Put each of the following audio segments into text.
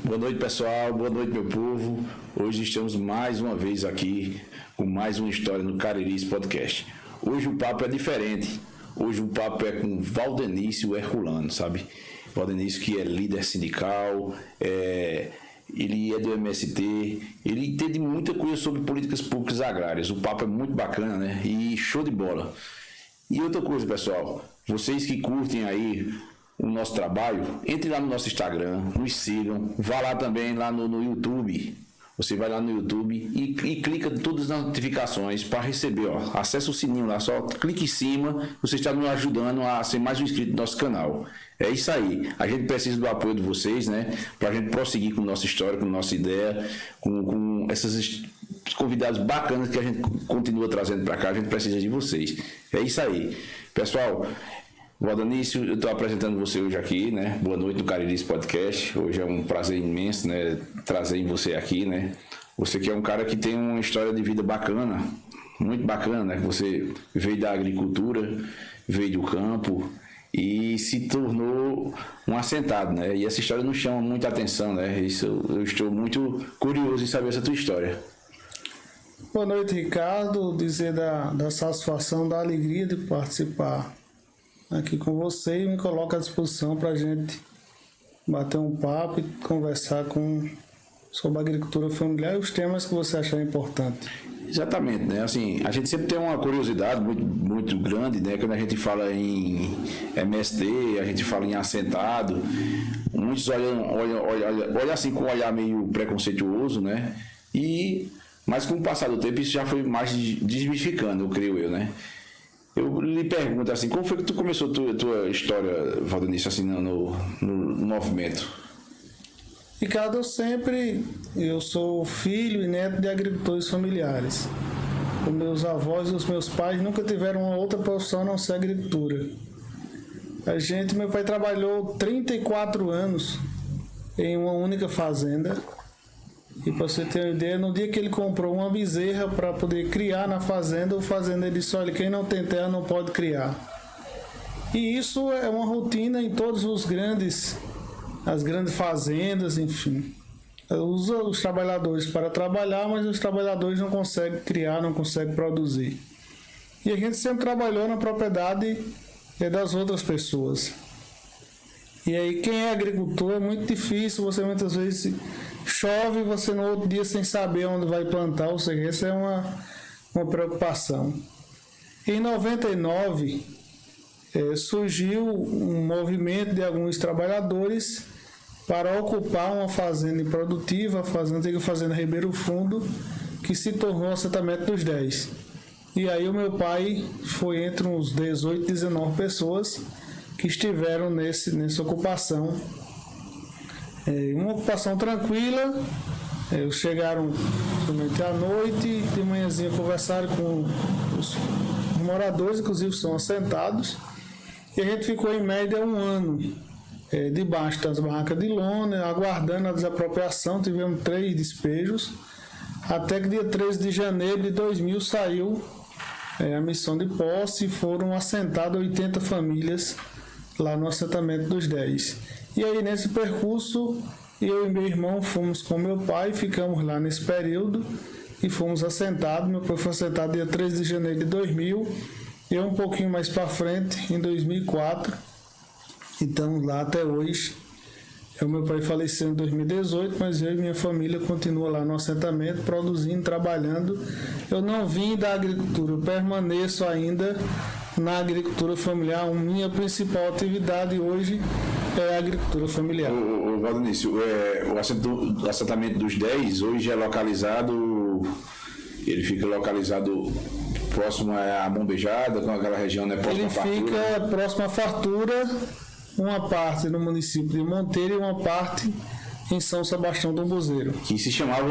Boa noite, pessoal. Boa noite, meu povo. Hoje estamos mais uma vez aqui com mais uma história no Cariri's Podcast. Hoje o papo é diferente. Hoje o papo é com Valdenício Herculano, sabe? Valdenício que é líder sindical, ele é do MST, ele entende muita coisa sobre políticas públicas agrárias. O papo é muito bacana, né? E show de bola. E outra coisa, pessoal, vocês que curtem aí o nosso trabalho, entre lá no nosso Instagram, nos sigam, vá lá também lá no YouTube. Você vai lá no YouTube e clica em todas as notificações para receber, ó. Acessa o sininho lá, só clique em cima, você está nos ajudando a ser mais um inscrito do nosso canal. É isso aí. A gente precisa do apoio de vocês, né? Para a gente prosseguir com nossa história, com nossa ideia, com esses convidados bacanas que a gente continua trazendo para cá. A gente precisa de vocês. É isso aí. Pessoal, Valdenício, eu estou apresentando você hoje aqui, né? Boa noite no Cariri's Podcast. Hoje é um prazer imenso, né? Trazer você aqui, né? Você que é um cara que tem uma história de vida bacana, muito bacana, né? Você veio da agricultura, veio do campo e se tornou um assentado, né? E essa história nos chama muita atenção, né? Isso, eu estou muito curioso em saber essa tua história. Boa noite, Ricardo. Dizer da satisfação, da alegria de participar aqui com você e me coloco à disposição para a gente bater um papo e conversar sobre a agricultura familiar e os temas que você achar importante. Exatamente, né? Assim, a gente sempre tem uma curiosidade muito grande, né? Quando a gente fala em MST, a gente fala em assentado, muitos olham assim com um olhar meio preconceituoso, né? Mas com o passar do tempo isso já foi mais desmistificando, eu creio, né? Eu lhe pergunto assim, como foi que tu começou a tua história, Valdenício, assim, no movimento? Ricardo, eu sou filho e neto de agricultores familiares. Os meus avós e os meus pais nunca tiveram uma outra profissão a não ser agricultura. Meu pai trabalhou 34 anos em uma única fazenda. E para você ter uma ideia, no dia que ele comprou uma bezerra para poder criar na fazenda, o fazendeiro disse: olha, quem não tem terra não pode criar. E isso é uma rotina em todos as grandes fazendas, enfim. Usa os trabalhadores para trabalhar, mas os trabalhadores não conseguem criar, não conseguem produzir. E a gente sempre trabalhou na propriedade das outras pessoas. E aí quem é agricultor é muito difícil, você muitas vezes chove, você no outro dia sem saber onde vai plantar, ou seja, essa é uma preocupação. Em 99, surgiu um movimento de alguns trabalhadores para ocupar uma fazenda improdutiva, a antiga fazenda Ribeiro Fundo, que se tornou o assentamento dos 10. E aí o meu pai foi entre uns 18, 19 pessoas que estiveram nessa ocupação. Uma ocupação tranquila, chegaram somente à noite, de manhãzinha conversaram com os moradores, inclusive são assentados, e a gente ficou em média um ano debaixo das barracas de lona, aguardando a desapropriação. Tivemos 3 despejos, até que dia 13 de janeiro de 2000 saiu a missão de posse e foram assentadas 80 famílias lá no assentamento dos 10. E aí, nesse percurso, eu e meu irmão fomos com meu pai, ficamos lá nesse período e fomos assentados. Meu pai foi assentado dia 13 de janeiro de 2000, eu um pouquinho mais para frente, em 2004. Então, lá até hoje. O meu pai faleceu em 2018, mas eu e minha família continuam lá no assentamento, produzindo, trabalhando. Eu não vim da agricultura, eu permaneço ainda na agricultura familiar. Minha principal atividade hoje é a agricultura familiar. O Valdenício, o assentamento dos 10 hoje é localizado, ele fica localizado próximo à Bombejada, com aquela região, né? Ele fica próximo à Fartura, uma parte no município de Monteiro e uma parte em São Sebastião do Buzeiro. Que se chamava,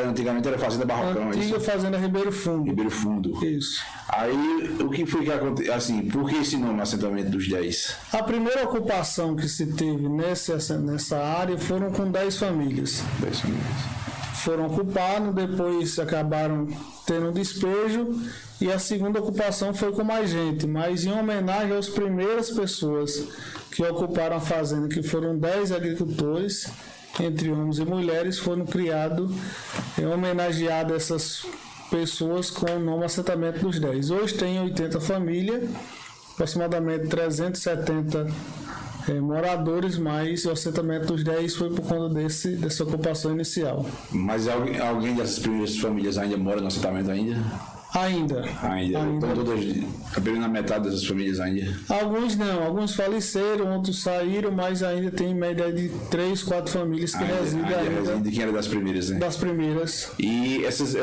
antigamente era Fazenda Barrocão. Antiga Fazenda Ribeiro Fundo. Ribeiro Fundo. Isso. Aí, o que foi que aconteceu? Assim, por que esse nome, assentamento dos 10? A primeira ocupação que se teve nessa área foram com 10 famílias. 10 famílias. Foram ocupados, depois acabaram tendo despejo, e a segunda ocupação foi com mais gente, mas em homenagem às primeiras pessoas que ocuparam a fazenda, que foram 10 agricultores, entre homens e mulheres, foram criados e homenageadas essas pessoas com o nome Assentamento dos 10. Hoje tem 80 famílias, aproximadamente 370 moradores, mas o Assentamento dos 10 foi por conta dessa ocupação inicial. Mas alguém dessas primeiras famílias ainda mora no assentamento ainda? Ainda. Estão todas, apenas na metade dessas famílias ainda? Alguns não, alguns faleceram, outros saíram, mas ainda tem em média de 3, 4 famílias que residem ainda. De quem era das primeiras, né? Das primeiras. E esses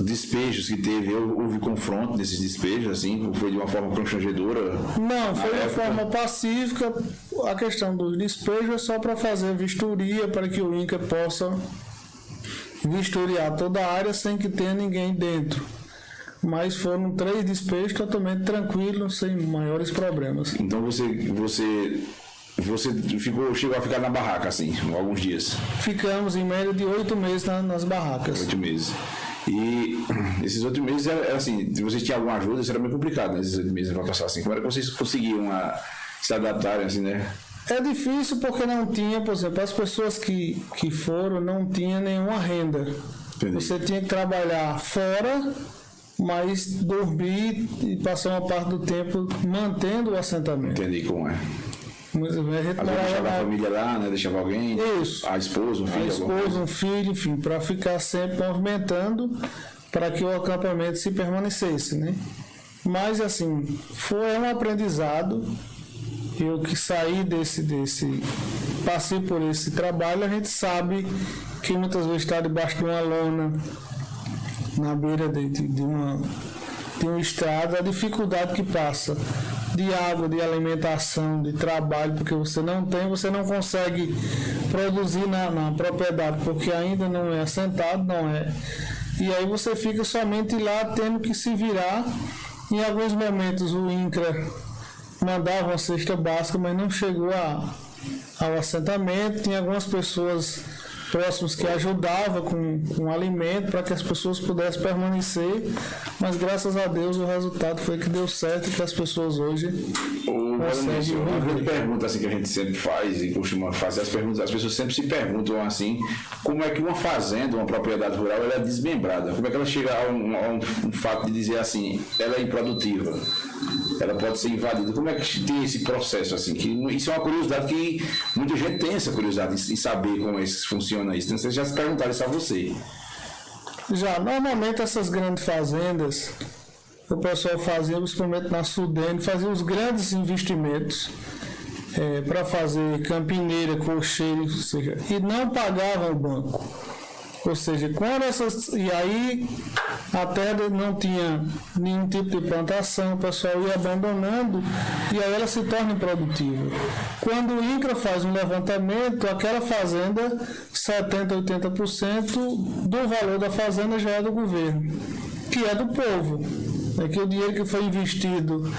despejos que teve, houve confronto desses despejos, assim? Foi de uma forma constrangedora? Não, foi de forma pacífica. A questão dos despejos é só para fazer vistoria, para que o INCRA possa vistoriar toda a área sem que tenha ninguém dentro. Mas foram 3 despejos totalmente tranquilos, sem maiores problemas. Então você chegou a ficar na barraca, assim, alguns dias? Ficamos em média de 8 meses nas barracas. 8 meses. E esses 8 meses, assim, se vocês tinham alguma ajuda, isso era meio complicado, né? Esses 8 meses para passar assim. Como era que vocês conseguiam se adaptarem, assim, né? É difícil porque não tinha, por exemplo, as pessoas que foram não tinham nenhuma renda. Entendi. Você tinha que trabalhar fora, mas dormir e passar uma parte do tempo mantendo o assentamento. Entendi como é. Mas a gente deixava a família lá, né? Deixava alguém? Isso. A esposa, um filho? A esposa, um filho, enfim, para ficar sempre movimentando para que o acampamento se permanecesse, né? Mas, assim, foi um aprendizado. Eu que saí passei por esse trabalho, a gente sabe que muitas vezes está debaixo de uma lona, na beira de uma estrada, a dificuldade que passa de água, de alimentação, de trabalho, porque você não consegue produzir na propriedade, porque ainda não é assentado, não é. E aí você fica somente lá tendo que se virar. Em alguns momentos o INCRA mandava uma cesta básica, mas não chegou ao assentamento. Tinha algumas pessoas próximas que ajudavam com alimento para que as pessoas pudessem permanecer, mas graças a Deus o resultado foi que deu certo e que as pessoas hoje conseguem uma grande pergunta assim, que a gente sempre faz e costuma fazer as pessoas sempre se perguntam assim, como é que uma fazenda, uma propriedade rural, ela é desmembrada? Como é que ela chega a um fato de dizer assim, ela é improdutiva? Ela pode ser invadida. Como é que tem esse processo assim? Que isso é uma curiosidade que muita gente tem essa curiosidade em saber como é que funciona isso. Então, vocês já se perguntaram isso a você? Já, normalmente essas grandes fazendas, o pessoal fazia, principalmente na Sudene, fazia os grandes investimentos para fazer campineira, cocheiro, e não pagavam o banco. Ou seja, e aí a terra não tinha nenhum tipo de plantação, o pessoal ia abandonando e aí ela se torna improdutiva. Quando o INCRA faz um levantamento, aquela fazenda, 70%, 80% do valor da fazenda já é do governo, que é do povo. É que o dinheiro que foi investido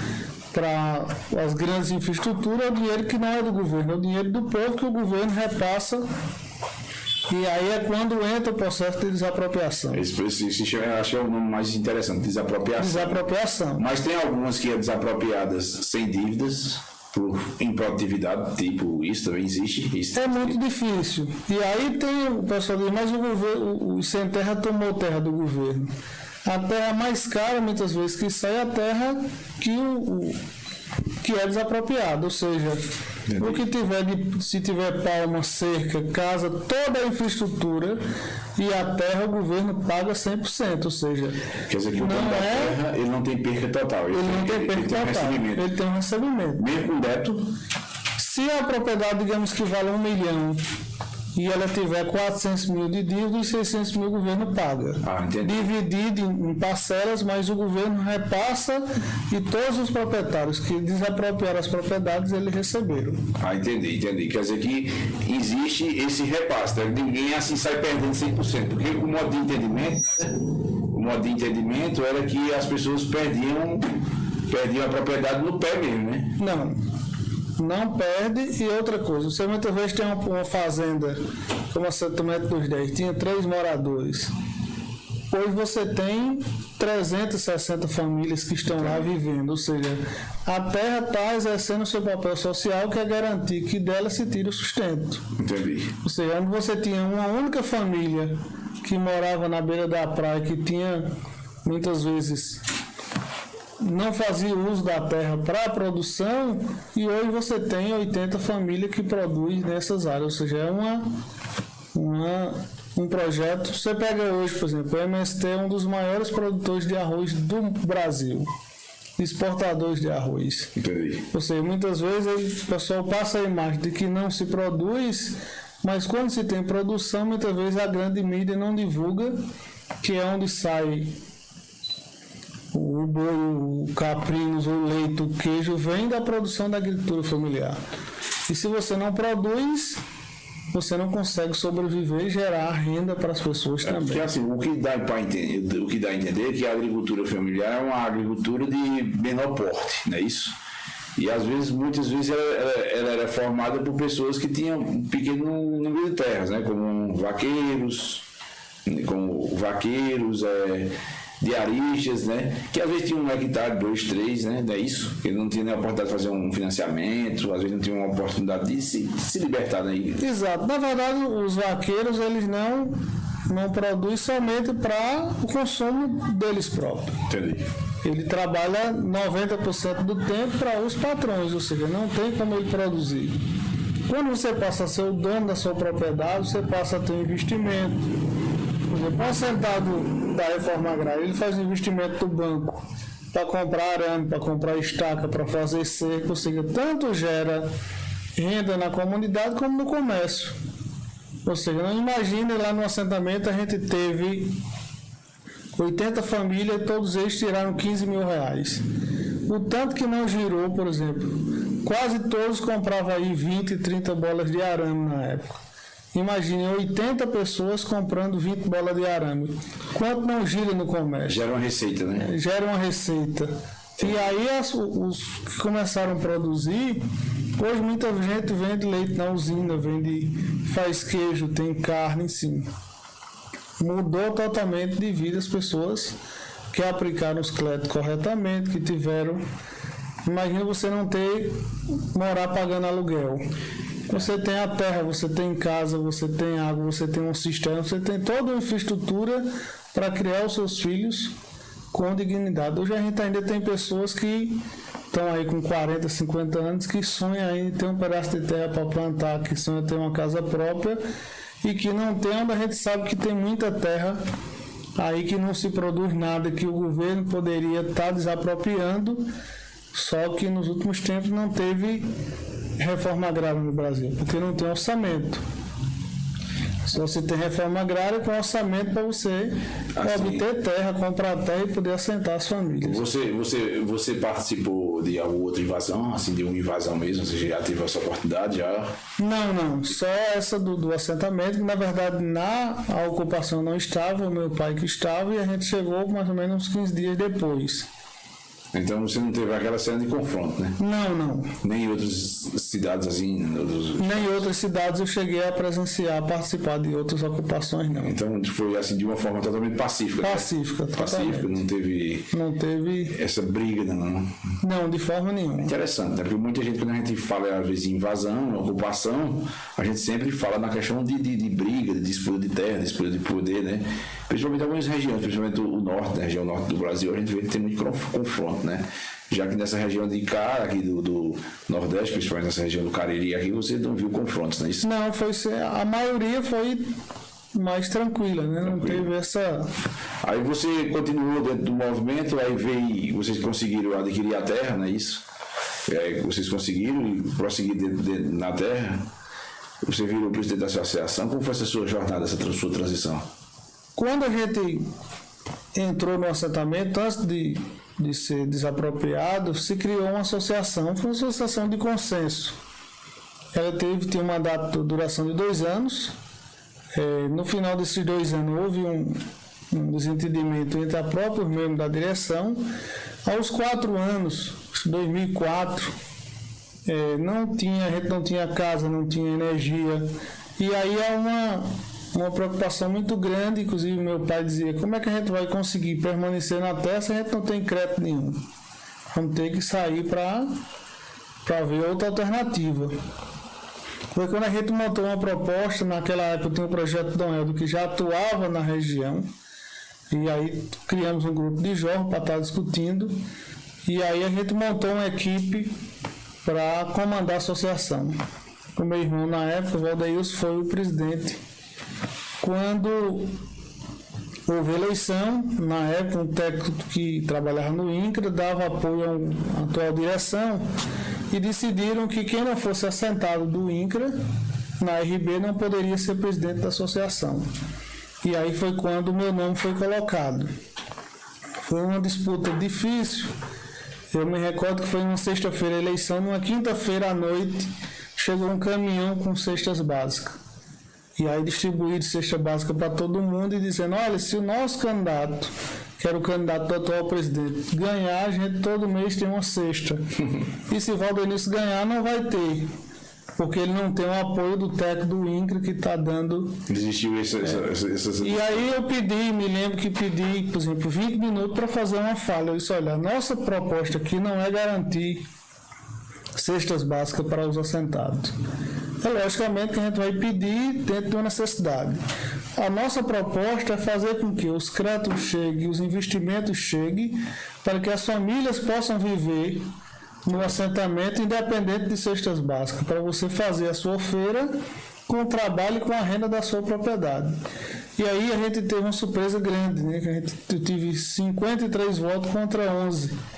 para as grandes infraestruturas é o dinheiro que não é do governo, é o dinheiro do povo que o governo repassa. E aí é quando entra o processo de desapropriação. Eu acho que é o nome mais interessante, desapropriação. Desapropriação. Mas tem algumas que é desapropriadas sem dívidas, por improdutividade, tipo, isso também existe? Isso é muito difícil. E aí tem o pessoal diz, mas o governo, o sem terra tomou terra do governo. A terra mais cara, muitas vezes, que sai é a terra que é desapropriada, ou seja, o que se tiver palma, cerca, casa, toda a infraestrutura e a terra o governo paga 100%, ou seja, quer dizer que o dono da terra ele não tem perca total, ele tem um recebimento. Mesmo com débito? Se a propriedade, digamos que vale 1 milhão e ela tiver 400 mil de dívida e 600 mil o governo paga. Dividido em parcelas, mas o governo repassa e todos os proprietários que desapropriaram as propriedades, eles receberam. Entendi. Quer dizer que existe esse repasse, né? Ninguém assim sai perdendo 100%, porque o modo de entendimento era que as pessoas perdiam a propriedade no pé mesmo, né? Não perde. E outra coisa, você muitas vezes tem uma fazenda como a Assentamento dos 10, tinha 3 moradores hoje você tem 360 famílias que estão lá vivendo, ou seja, a terra está exercendo o seu papel social, que é garantir que dela se tire o sustento. Entendi. Ou seja, onde você tinha uma única família que morava na beira da praia, que tinha muitas vezes não fazia uso da terra para a produção, e hoje você tem 80 famílias que produzem nessas áreas, ou seja, é um projeto. Você pega hoje, por exemplo, o MST é um dos maiores produtores de arroz do Brasil, exportadores de arroz. Entendi. Ou seja, muitas vezes o pessoal passa a imagem de que não se produz, mas quando se tem produção, muitas vezes a grande mídia não divulga, que é onde sai o boi, o caprinos, o leite, o queijo, vem da produção da agricultura familiar. E se você não produz, você não consegue sobreviver e gerar renda para as pessoas também. Porque assim, o que dá a entender é que a agricultura familiar é uma agricultura de menor porte, não é isso? E às vezes, muitas vezes, ela era formada por pessoas que tinham um pequeno número de terras, né? Como vaqueiros, diaristas, né? Que às vezes tinham 1 hectare, 2, 3, né? Não é isso? Que não tinha nem a oportunidade de fazer um financiamento, às vezes não tinha uma oportunidade de se libertar daí. Exato. Na verdade, os vaqueiros, eles não produzem somente para o consumo deles próprios. Entendi. Ele trabalha 90% do tempo para os patrões, ou seja, não tem como ele produzir. Quando você passa a ser o dono da sua propriedade, você passa a ter um investimento. Por exemplo, um assentado da reforma agrária, ele faz um investimento do banco para comprar arame, para comprar estaca, para fazer cerca, ou seja, tanto gera renda na comunidade como no comércio. Ou seja, não imagine lá no assentamento a gente teve 80 famílias, todos eles tiraram 15 mil reais. O tanto que não girou, por exemplo, quase todos compravam aí 20, 30 bolas de arame na época. Imagine 80 pessoas comprando 20 bolas de arame. Quanto não gira no comércio? Gera uma receita, né? Gera uma receita. E aí os que começaram a produzir, hoje muita gente vende leite na usina, faz queijo, tem carne em cima. Mudou totalmente de vida as pessoas que aplicaram os cletos corretamente, que tiveram... Imagina você não morar pagando aluguel. Você tem a terra, você tem casa, você tem água, você tem um cisterna, você tem toda uma infraestrutura para criar os seus filhos com dignidade. Hoje a gente ainda tem pessoas que estão aí com 40, 50 anos que sonham em ter um pedaço de terra para plantar, que sonham em ter uma casa própria e que não tem, onde a gente sabe que tem muita terra aí que não se produz nada, que o governo poderia estar desapropriando, só que nos últimos tempos não teve reforma agrária no Brasil, porque não tem orçamento. Só você tem reforma agrária com orçamento para você obter terra, comprar terra e poder assentar as famílias. Você participou de alguma outra invasão, assim, de uma invasão mesmo? Você já teve essa oportunidade? Já? Não. Só essa do assentamento, que na verdade a ocupação não estava, o meu pai que estava, e a gente chegou mais ou menos uns 15 dias depois. Então você não teve aquela cena de confronto, né? Não. Nem em outras cidades assim? Nem em outras cidades eu cheguei a presenciar, participar de outras ocupações, não. Então foi assim de uma forma totalmente pacífica? Pacífica, né? Pacífica, não teve essa briga, não? Não, de forma nenhuma. Interessante, né? Porque muita gente, quando a gente fala às vezes em invasão, ocupação, a gente sempre fala na questão de briga, de disputa de terra, disputa de poder, né? Principalmente em algumas regiões, principalmente o norte, né? A região norte do Brasil, a gente vê que tem muito confronto, né? Já que nessa região de cá, aqui do Nordeste, principalmente nessa região do Cariri, aqui você não viu confrontos, não é isso? Não, a maioria foi mais tranquila, né? Não teve essa... Aí você continuou dentro do movimento, aí vocês conseguiram adquirir a terra, não é isso? Aí vocês conseguiram prosseguir na terra, você virou presidente da associação. Como foi essa sua jornada, essa sua transição? Quando a gente entrou no assentamento, antes de ser desapropriado, se criou uma associação, foi uma associação de consenso. Ela tinha uma data de duração de 2 anos. No final desses 2 anos houve um desentendimento entre a própria membro da direção. Aos 4 anos, 2004, a gente não tinha casa, não tinha energia. E aí há uma preocupação muito grande. Inclusive meu pai dizia: como é que a gente vai conseguir permanecer na terra se a gente não tem crédito nenhum? Vamos ter que sair para ver outra alternativa. Foi quando a gente montou uma proposta. Naquela época tinha o projeto Dom Helder, que já atuava na região, e aí criamos um grupo de jovens para estar discutindo, e aí a gente montou uma equipe para comandar a associação. O meu irmão na época, o Valdeilson, foi o presidente. Quando houve eleição, na época um técnico que trabalhava no INCRA dava apoio à atual direção, e decidiram que quem não fosse assentado do INCRA na RB não poderia ser presidente da associação. E aí foi quando o meu nome foi colocado. Foi uma disputa difícil. Eu me recordo que foi uma sexta-feira a eleição, numa quinta-feira à noite chegou um caminhão com cestas básicas. E aí distribuíram cesta básica para todo mundo e dizendo: olha, se o nosso candidato, que era o candidato do atual presidente, ganhar, a gente todo mês tem uma cesta. E se Valdenício ganhar, não vai ter, porque ele não tem o apoio do técnico do INCRA que está dando. Existiu essas. E aí eu me lembro que pedi, por exemplo, 20 minutos para fazer uma fala. Eu disse: olha, a nossa proposta aqui não é garantir cestas básicas para os assentados. É logicamente que a gente vai pedir dentro de uma necessidade. A nossa proposta é fazer com que os créditos cheguem, os investimentos cheguem, para que as famílias possam viver no assentamento independente de cestas básicas, para você fazer a sua feira com o trabalho e com a renda da sua propriedade. E aí a gente teve uma surpresa grande, né? Que eu tive 53 votos contra 11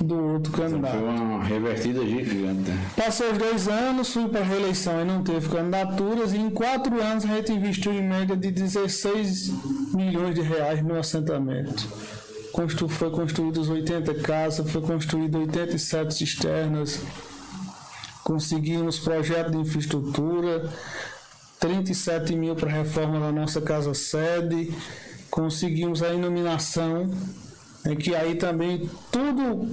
do outro candidato. Foi uma revertida gigante. Passou os 2 anos, fui para a reeleição e não teve candidaturas, e em 4 anos a gente investiu em média de 16 milhões de reais no assentamento. Foi construídas 80 casas, foi construída 87 cisternas, conseguimos projeto de infraestrutura, 37 mil para a reforma da nossa casa sede, conseguimos a iluminação, que aí também tudo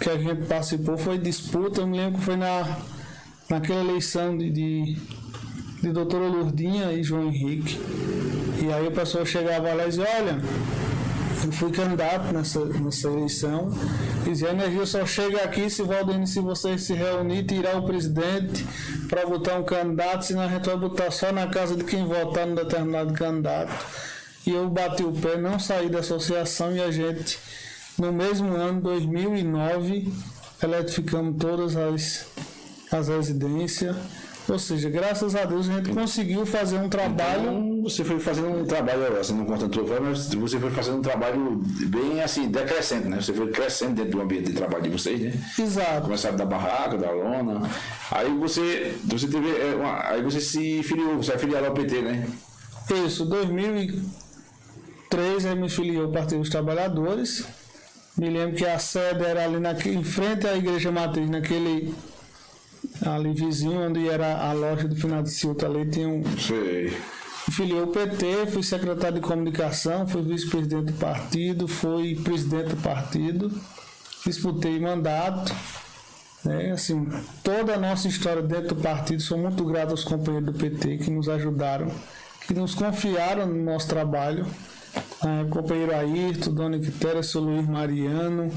que a gente participou foi disputa. Eu me lembro que foi naquela eleição de doutora Lourdinha e João Henrique, e aí o pessoal chegava lá e dizia: olha, eu fui candidato nessa eleição, e dizia: a energia só chega aqui se vocês se reunir, tirar o presidente para botar um candidato, senão a gente vai botar só na casa de quem votar no determinado candidato. E eu bati o pé, não saí da associação, e a gente, no mesmo ano, 2009, eletrificamos todas as residências. Ou seja, graças a Deus a gente conseguiu fazer um trabalho. Então, você foi fazendo um trabalho, você não conta tudo, mas você foi fazendo um trabalho bem assim, decrescente, né? Você foi crescendo dentro do ambiente de trabalho de vocês, né? Exato. Começaram da barraca, da lona. Aí você teve. Aí você se filiou, você é filiado ao PT, né? Isso, 2003 eu me filiei ao Partido dos Trabalhadores. Me lembro que a sede era ali em frente à Igreja Matriz, ali vizinho, onde era a loja do Finado de Silta, ali tinha um... Sei. Filiei o PT, fui secretário de comunicação, fui vice-presidente do partido, fui presidente do partido, disputei mandato, né? Assim, toda a nossa história dentro do partido, sou muito grato aos companheiros do PT que nos ajudaram, que nos confiaram no nosso trabalho, o companheiro Ayrton, Dona Quitéria, seu Luiz Mariano,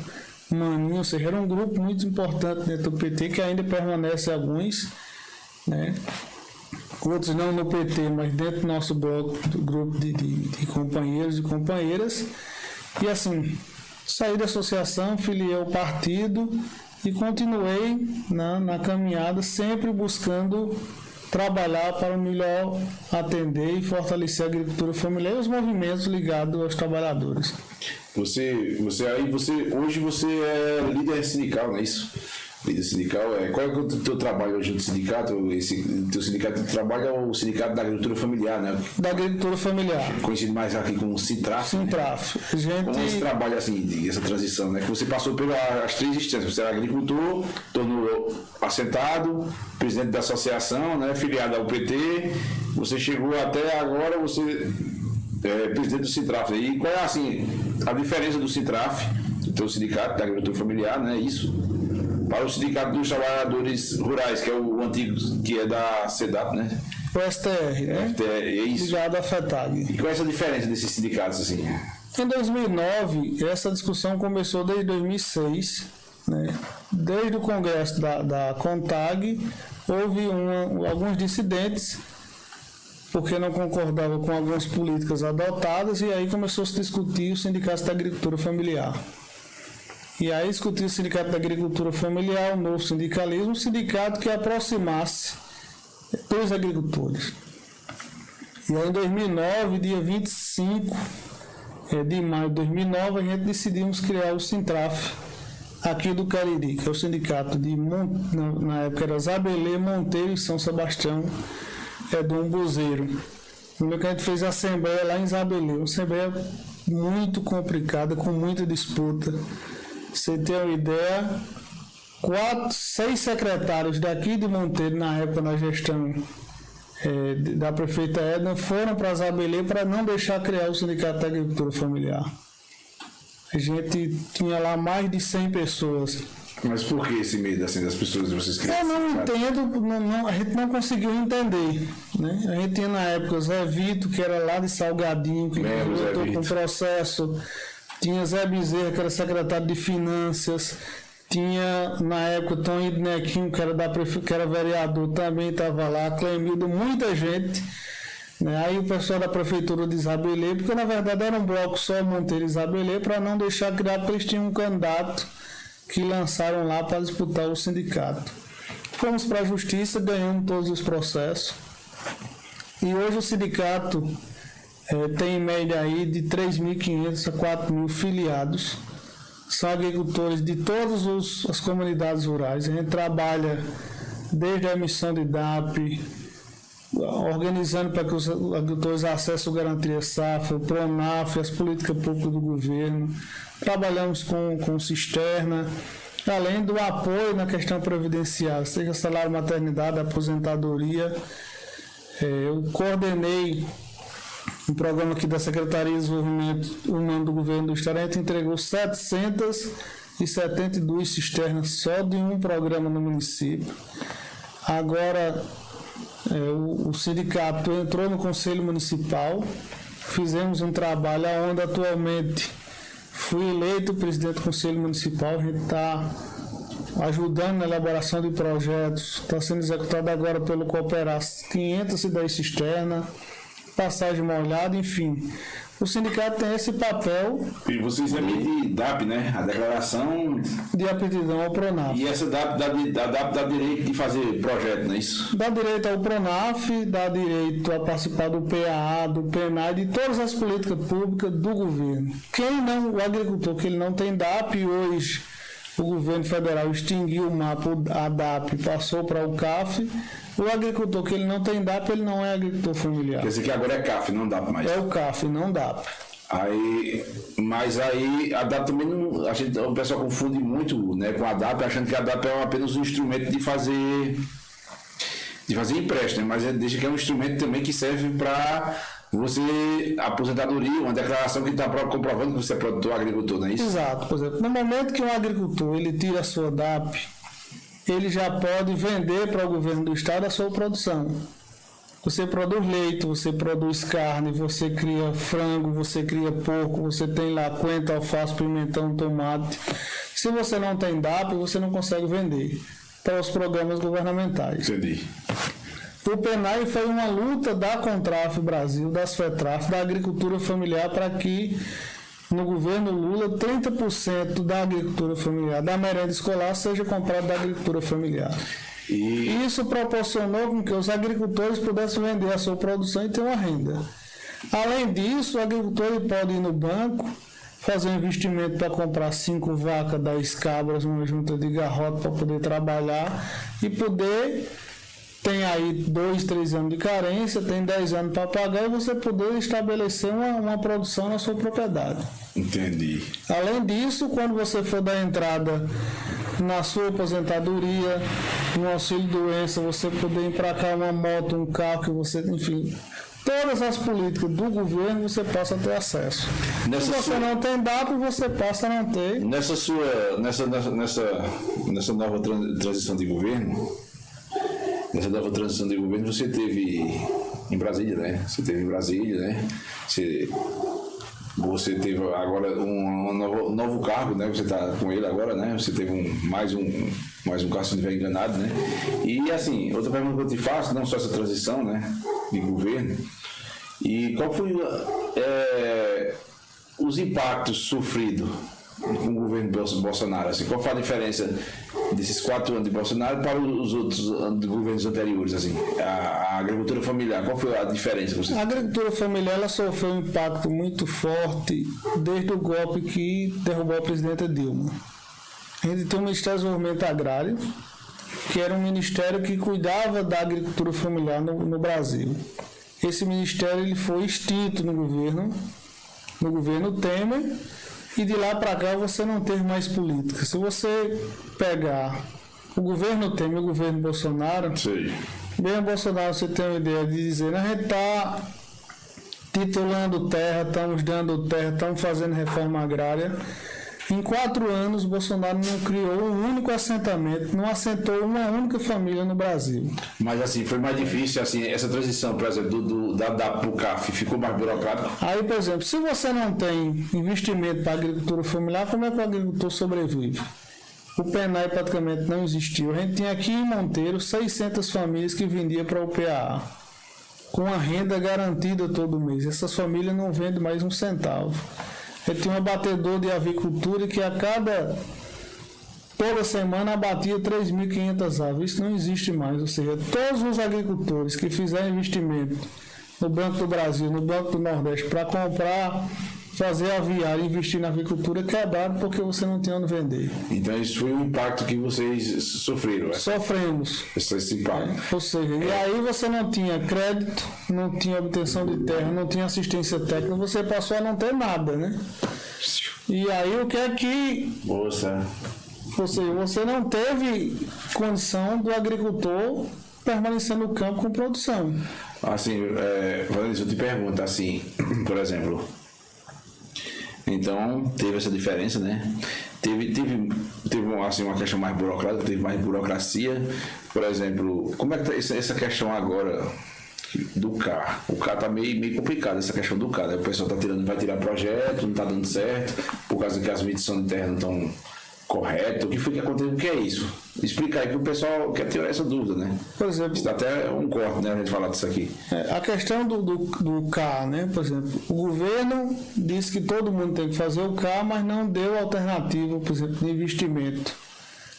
Maninho, ou seja, era um grupo muito importante dentro do PT, que ainda permanece alguns, né? Outros não no PT, mas dentro do nosso bloco, do grupo de companheiros e companheiras. E assim, saí da associação, filiei ao partido e continuei na caminhada, sempre buscando trabalhar para melhor atender e fortalecer a agricultura familiar e os movimentos ligados aos trabalhadores. Hoje você é líder sindical, não é isso? Líder sindical, qual é o teu trabalho hoje no sindicato? Teu sindicato de trabalho é o sindicato da agricultura familiar, né? Da agricultura familiar. Conhecido mais aqui como Sintraf. Sintraf. Né? Como esse trabalho, assim, essa transição, né? Que você passou pelas 3 instâncias. Você era agricultor, tornou assentado, presidente da associação, né? Filiado ao PT. Você chegou até agora, você é presidente do Sintraf. E qual é, assim, a diferença do Sintraf, do teu sindicato da agricultura familiar, né? Isso, para o Sindicato dos Trabalhadores Rurais, que é o antigo, que é da SEDAP, né? o STR, né? FTR, é isso. Ligado à FETAG. E qual é essa diferença desses sindicatos, assim? Em 2009, essa discussão começou desde 2006, né? Desde o congresso da CONTAG, houve alguns dissidentes, porque não concordava com algumas políticas adotadas, e aí começou a se discutir o Sindicato da Agricultura Familiar. E aí discutiu o Sindicato da Agricultura Familiar, o novo sindicalismo, um sindicato que aproximasse dos agricultores. E aí em 2009, dia 25 de maio de 2009, a gente decidimos criar o Sintraf, aqui do Cariri, que é o sindicato na época era Zabelê, Monteiro e São Sebastião, do Umbuzeiro. No que a gente fez a assembleia lá em Zabelê, uma assembleia muito complicada, com muita disputa. Você tem uma ideia, 6 secretários daqui de Monteiro, na época, na gestão da prefeita Edna, foram para Zabelê para não deixar criar o Sindicato da Agricultura Familiar. A gente tinha lá mais de 100 pessoas. Mas por que esse medo assim, das pessoas que vocês criaram? Eu não entendo, a gente não conseguiu entender. Né? A gente tinha na época o Zé Vito, que era lá de Salgadinho, que voltou com processo. Tinha Zé Bezerra, que era secretário de Finanças. Tinha, na época, Tony Nequinho, que era vereador, também estava lá. Clemildo, muita gente. Né? Aí o pessoal da prefeitura de Zabelê, porque na verdade era um bloco só Monteiro e Zabelê, para não deixar criar, porque eles tinham um candidato que lançaram lá para disputar o sindicato. Fomos para a justiça, ganhamos todos os processos. E hoje o sindicato tem em média aí de 3.500 a 4.000 filiados. São agricultores de todas as comunidades rurais. A gente trabalha desde a emissão de DAP, organizando para que os agricultores acessem o Garantia Safra, o PRONAF, as políticas públicas do governo. Trabalhamos com cisterna, além do apoio na questão previdenciária, seja salário maternidade, aposentadoria. Eu coordenei um programa aqui da Secretaria de Desenvolvimento, o nome do governo do Estado, a gente entregou 772 cisternas só de um programa no município. Agora, o sindicato entrou no Conselho Municipal, fizemos um trabalho onde atualmente fui eleito presidente do Conselho Municipal, a gente está ajudando na elaboração de projetos, está sendo executado agora pelo Cooperar 510 cisternas, passagem molhada, enfim. O sindicato tem esse papel. E vocês emitem DAP, né? A declaração de aptidão ao PRONAF. E essa DAP dá direito de fazer projeto, não é isso? Dá direito ao PRONAF, dá direito a participar do PAA, do PENAI, de todas as políticas públicas do governo. O agricultor que ele não tem DAP, hoje o governo federal extinguiu o mapa, a DAP passou para o CAF. O agricultor que ele não tem DAP, ele não é agricultor familiar. Quer dizer que agora é CAF, não DAP mais. É o CAF, não DAP. Mas aí a DAP também não. O pessoal confunde muito, né, com a DAP, achando que a DAP é apenas um instrumento de fazer empréstimo, mas deixa que é um instrumento também que serve para você, aposentadoria, uma declaração que está comprovando que você é produtor agricultor, não é isso? Exato. Por exemplo, no momento que um agricultor ele tira a sua DAP, ele já pode vender para o governo do estado a sua produção. Você produz leite, você produz carne, você cria frango, você cria porco, você tem lá coentro, alface, pimentão, tomate. Se você não tem DAP, você não consegue vender para os programas governamentais. Entendi. O PENAI foi uma luta da Contraf Brasil, das FETRAF, da agricultura familiar, para que no governo Lula 30% da agricultura familiar, da merenda escolar, seja comprada da agricultura familiar. E isso proporcionou com que os agricultores pudessem vender a sua produção e ter uma renda. Além disso, o agricultor pode ir no banco, fazer um investimento para comprar 5 vacas, 10 cabras, uma junta de garrote para poder trabalhar e poder... Tem aí 2, 3 anos de carência, tem 10 anos para pagar e você poder estabelecer uma produção na sua propriedade. Entendi. Além disso, quando você for dar entrada na sua aposentadoria, no auxílio doença, você poder emplacar uma moto, um carro, que você, enfim, todas as políticas do governo você passa a ter acesso. Se você não tem DAP, você passa a não ter. Nessa nova transição de governo, nessa nova transição de governo, você teve em Brasília, né? Você teve agora um novo cargo, né? Você está com ele agora, né? Você teve mais um cargo, se não estiver enganado, né? E assim, outra pergunta que eu te faço, não só essa transição, né, de governo, e qual foi os impactos sofridos com o governo Bolsonaro? Assim, qual foi a diferença desses 4 anos de Bolsonaro para os outros governos anteriores? Assim, a agricultura familiar, qual foi a diferença? A agricultura familiar ela sofreu um impacto muito forte desde o golpe que derrubou a presidenta Dilma. A gente tem o Ministério do Desenvolvimento Agrário, que era um ministério que cuidava da agricultura familiar no Brasil. Esse ministério ele foi extinto no governo Temer, e de lá para cá você não teve mais política. Se você pegar o governo Temer e o governo Bolsonaro, sim, bem o Bolsonaro, você tem uma ideia de dizer, a gente está titulando terra, estamos dando terra, estamos fazendo reforma agrária. Em 4 anos, Bolsonaro não criou um único assentamento, não assentou uma única família no Brasil. Mas assim, foi mais difícil, assim, essa transição, por exemplo, da DAP para o CAF, ficou mais burocrático? Aí, por exemplo, se você não tem investimento para a agricultura familiar, como é que o agricultor sobrevive? O PENAI praticamente não existiu. A gente tinha aqui em Monteiro 600 famílias que vendiam para o PAA, com a renda garantida todo mês. Essas famílias não vendem mais um centavo. Ele tinha um abatedor de avicultura que toda semana abatia 3.500 aves. Isso não existe mais. Ou seja, todos os agricultores que fizeram investimento no Banco do Brasil, no Banco do Nordeste, para comprar, fazer aviário, investir na avicultura, quebraram porque você não tinha onde vender. Então isso foi um impacto que vocês sofreram, né? Sofremos. Esse impacto. Ou seja, e aí você não tinha crédito, não tinha obtenção de terra, não tinha assistência técnica, você passou a não ter nada, né? E aí o que é que... Moça. Ou seja, você não teve condição do agricultor permanecer no campo com produção. Assim, Vanessa, eu te pergunto, assim, por exemplo... Então, teve essa diferença, né? Teve assim, uma questão mais burocrática, teve mais burocracia. Por exemplo, como é que tá essa questão agora do CAR? O CAR tá meio complicado, essa questão do CAR, né? O pessoal vai tirar projeto, não tá dando certo, por causa que as medições de terra não estão corretas. O que foi que aconteceu? O que é isso? Explica aí, que o pessoal quer ter essa dúvida, né? Por exemplo... Isso dá até um corte, né, a gente falar disso aqui. A questão do CAR, né? Por exemplo, o governo disse que todo mundo tem que fazer o CAR, mas não deu alternativa, por exemplo, de investimento.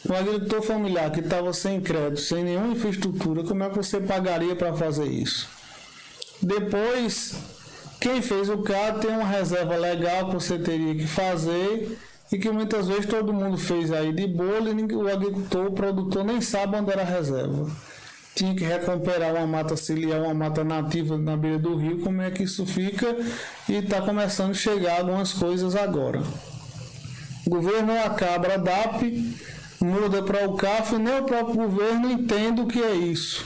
Um agricultor familiar que estava sem crédito, sem nenhuma infraestrutura, como é que você pagaria para fazer isso? Depois, quem fez o CAR tem uma reserva legal que você teria que fazer e que muitas vezes todo mundo fez aí de bolo e o agricultor, o produtor nem sabe onde era a reserva. Tinha que recuperar uma mata ciliar, uma mata nativa na beira do rio, como é que isso fica, e está começando a chegar algumas coisas agora. O governo acaba a DAP, muda para o CAF, e nem o próprio governo entende o que é isso.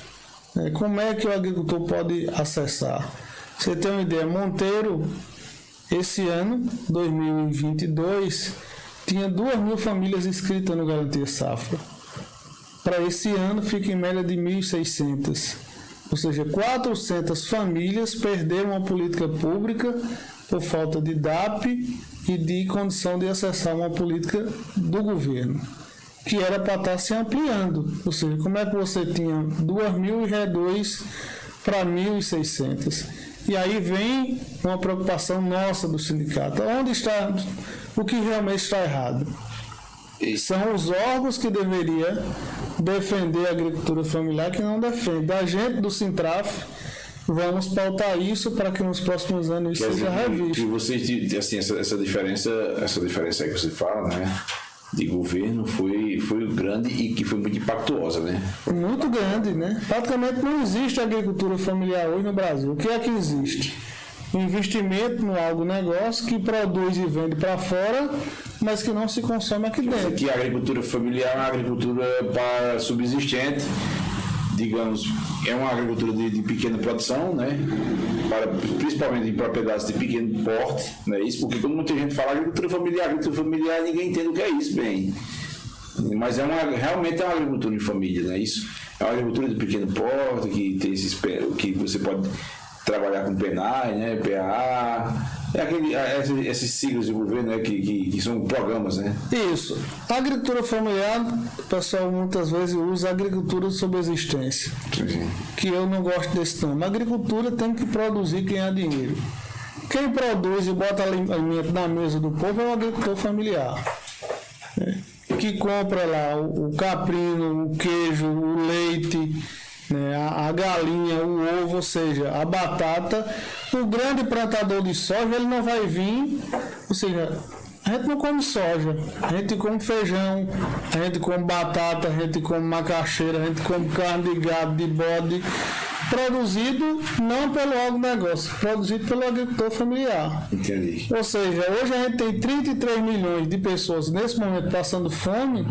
Como é que o agricultor pode acessar? Você tem uma ideia, Monteiro, esse ano, 2022, tinha 2.000 famílias inscritas no Garantia Safra. Para esse ano, fica em média de 1.600. Ou seja, 400 famílias perderam a política pública por falta de DAP e de condição de acessar uma política do governo, que era para estar se ampliando. Ou seja, como é que você tinha 2.000 e reduz para 1.600? E aí vem uma preocupação nossa do sindicato. Onde está o que realmente está errado? São os órgãos que deveriam defender a agricultura familiar que não defendem. A gente do Sintraf vamos pautar isso para que nos próximos anos isso seja revisto. Que vocês, assim, essa diferença aí que você fala, né, de governo foi grande e que foi muito impactuosa, né? Muito grande, né? Praticamente não existe agricultura familiar hoje no Brasil. O que é que existe? Investimento no agronegócio que produz e vende para fora, mas que não se consome aqui dentro. Que a agricultura familiar é uma agricultura para subsistente, digamos, é uma agricultura de pequena produção, né? Principalmente em propriedades de pequeno porte, né? Isso porque quando muita gente fala agricultura familiar, ninguém entende o que é isso, bem. Mas realmente é uma agricultura em família, né? Isso. É uma agricultura de pequeno porte, que tem que você pode trabalhar com PENAI, né? PAA, esses siglas de governo, né? que são programas, né? Isso. A agricultura familiar, o pessoal muitas vezes usa a agricultura de subsistência, Sim. que eu não gosto desse nome. A agricultura tem que produzir quem ganhar dinheiro. Quem produz e bota alimento na mesa do povo é o agricultor familiar, né? Que compra lá o caprino, o queijo, o leite, né, a galinha, o ovo, ou seja, a batata. O grande plantador de soja, ele não vai vir, ou seja, a gente não come soja, a gente come feijão, a gente come batata, a gente come macaxeira, a gente come carne de gado, de bode, produzido não pelo agronegócio, produzido pelo agricultor familiar. Entendi. Ou seja, hoje a gente tem 33 milhões de pessoas nesse momento passando fome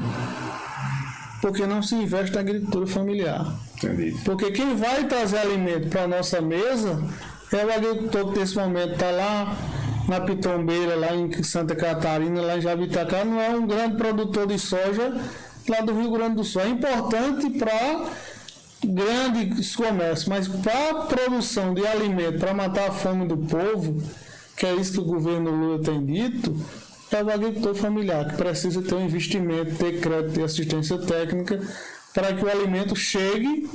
porque não se investe na agricultura familiar. Entendi. Porque quem vai trazer alimento para a nossa mesa é o agricultor que nesse momento está lá na Pitombeira, lá em Santa Catarina, lá em Jabiticá, não é um grande produtor de soja lá do Rio Grande do Sul. É importante para grandes comércios, mas para a produção de alimento, para matar a fome do povo, que é isso que o governo Lula tem dito, é o agricultor familiar, que precisa ter um investimento, ter crédito, ter assistência técnica, para que o alimento chegue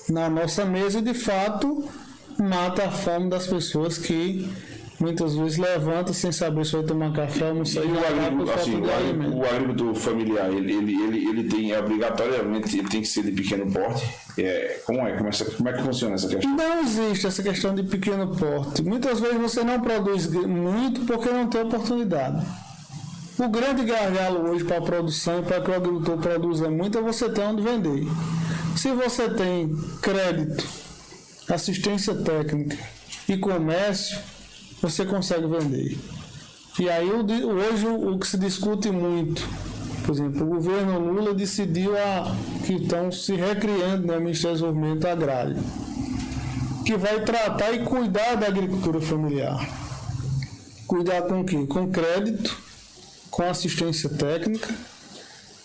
na nossa mesa e, de fato, mata a fome das pessoas que muitas vezes levanta sem saber se vai tomar café ou não sei. O agricultor familiar, ele tem obrigatoriamente, ele tem que ser de pequeno porte. Como é que funciona essa questão? Não existe essa questão de pequeno porte. Muitas vezes você não produz muito porque não tem oportunidade. O grande gargalo hoje para a produção e para que o agricultor produza muito é você ter onde vender. Se você tem crédito, assistência técnica e comércio, você consegue vender. E aí hoje o que se discute muito, por exemplo, o governo Lula decidiu que estão se recriando, né, o Ministério do Desenvolvimento Agrário, que vai tratar e cuidar da agricultura familiar. Cuidar com o quê? Com crédito, com assistência técnica,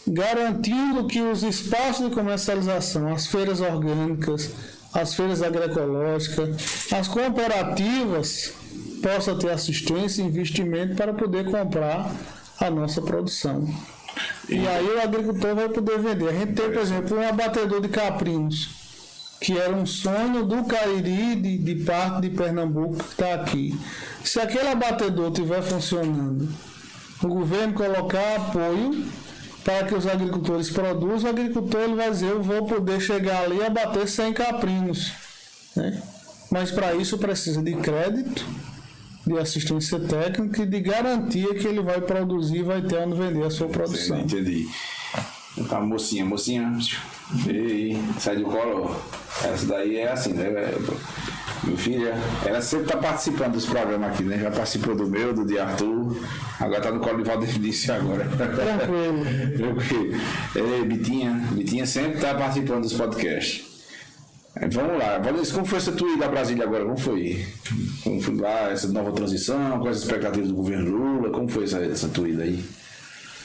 garantindo que os espaços de comercialização, as feiras orgânicas, as feiras agroecológicas, as cooperativas possa ter assistência e investimento para poder comprar a nossa produção. E aí o agricultor vai poder vender. A gente tem, por exemplo, um abatedor de caprinos, que era um sonho do Cariri, de parte de Pernambuco, que está aqui. Se aquele abatedor estiver funcionando, o governo colocar apoio para que os agricultores produzam, o agricultor ele vai dizer, eu vou poder chegar ali e abater 100 caprinos, né? Mas para isso precisa de crédito, de assistência técnica e de garantia que ele vai produzir e vai ter onde vender a sua produção. Entendi. Então, mocinha, ei, sai do colo. Essa daí é assim, né? Minha filha, ela sempre está participando dos programas aqui, né? Já participou do meu, do de Arthur, agora está no colo de Valdemício agora. Tranquilo. Ei, Bitinha sempre está participando dos podcasts. Vamos lá, Valdemício, como foi essa tua ida a Brasília agora? Como foi lá, essa nova transição, com as expectativas do governo Lula? Como foi essa tua ida aí?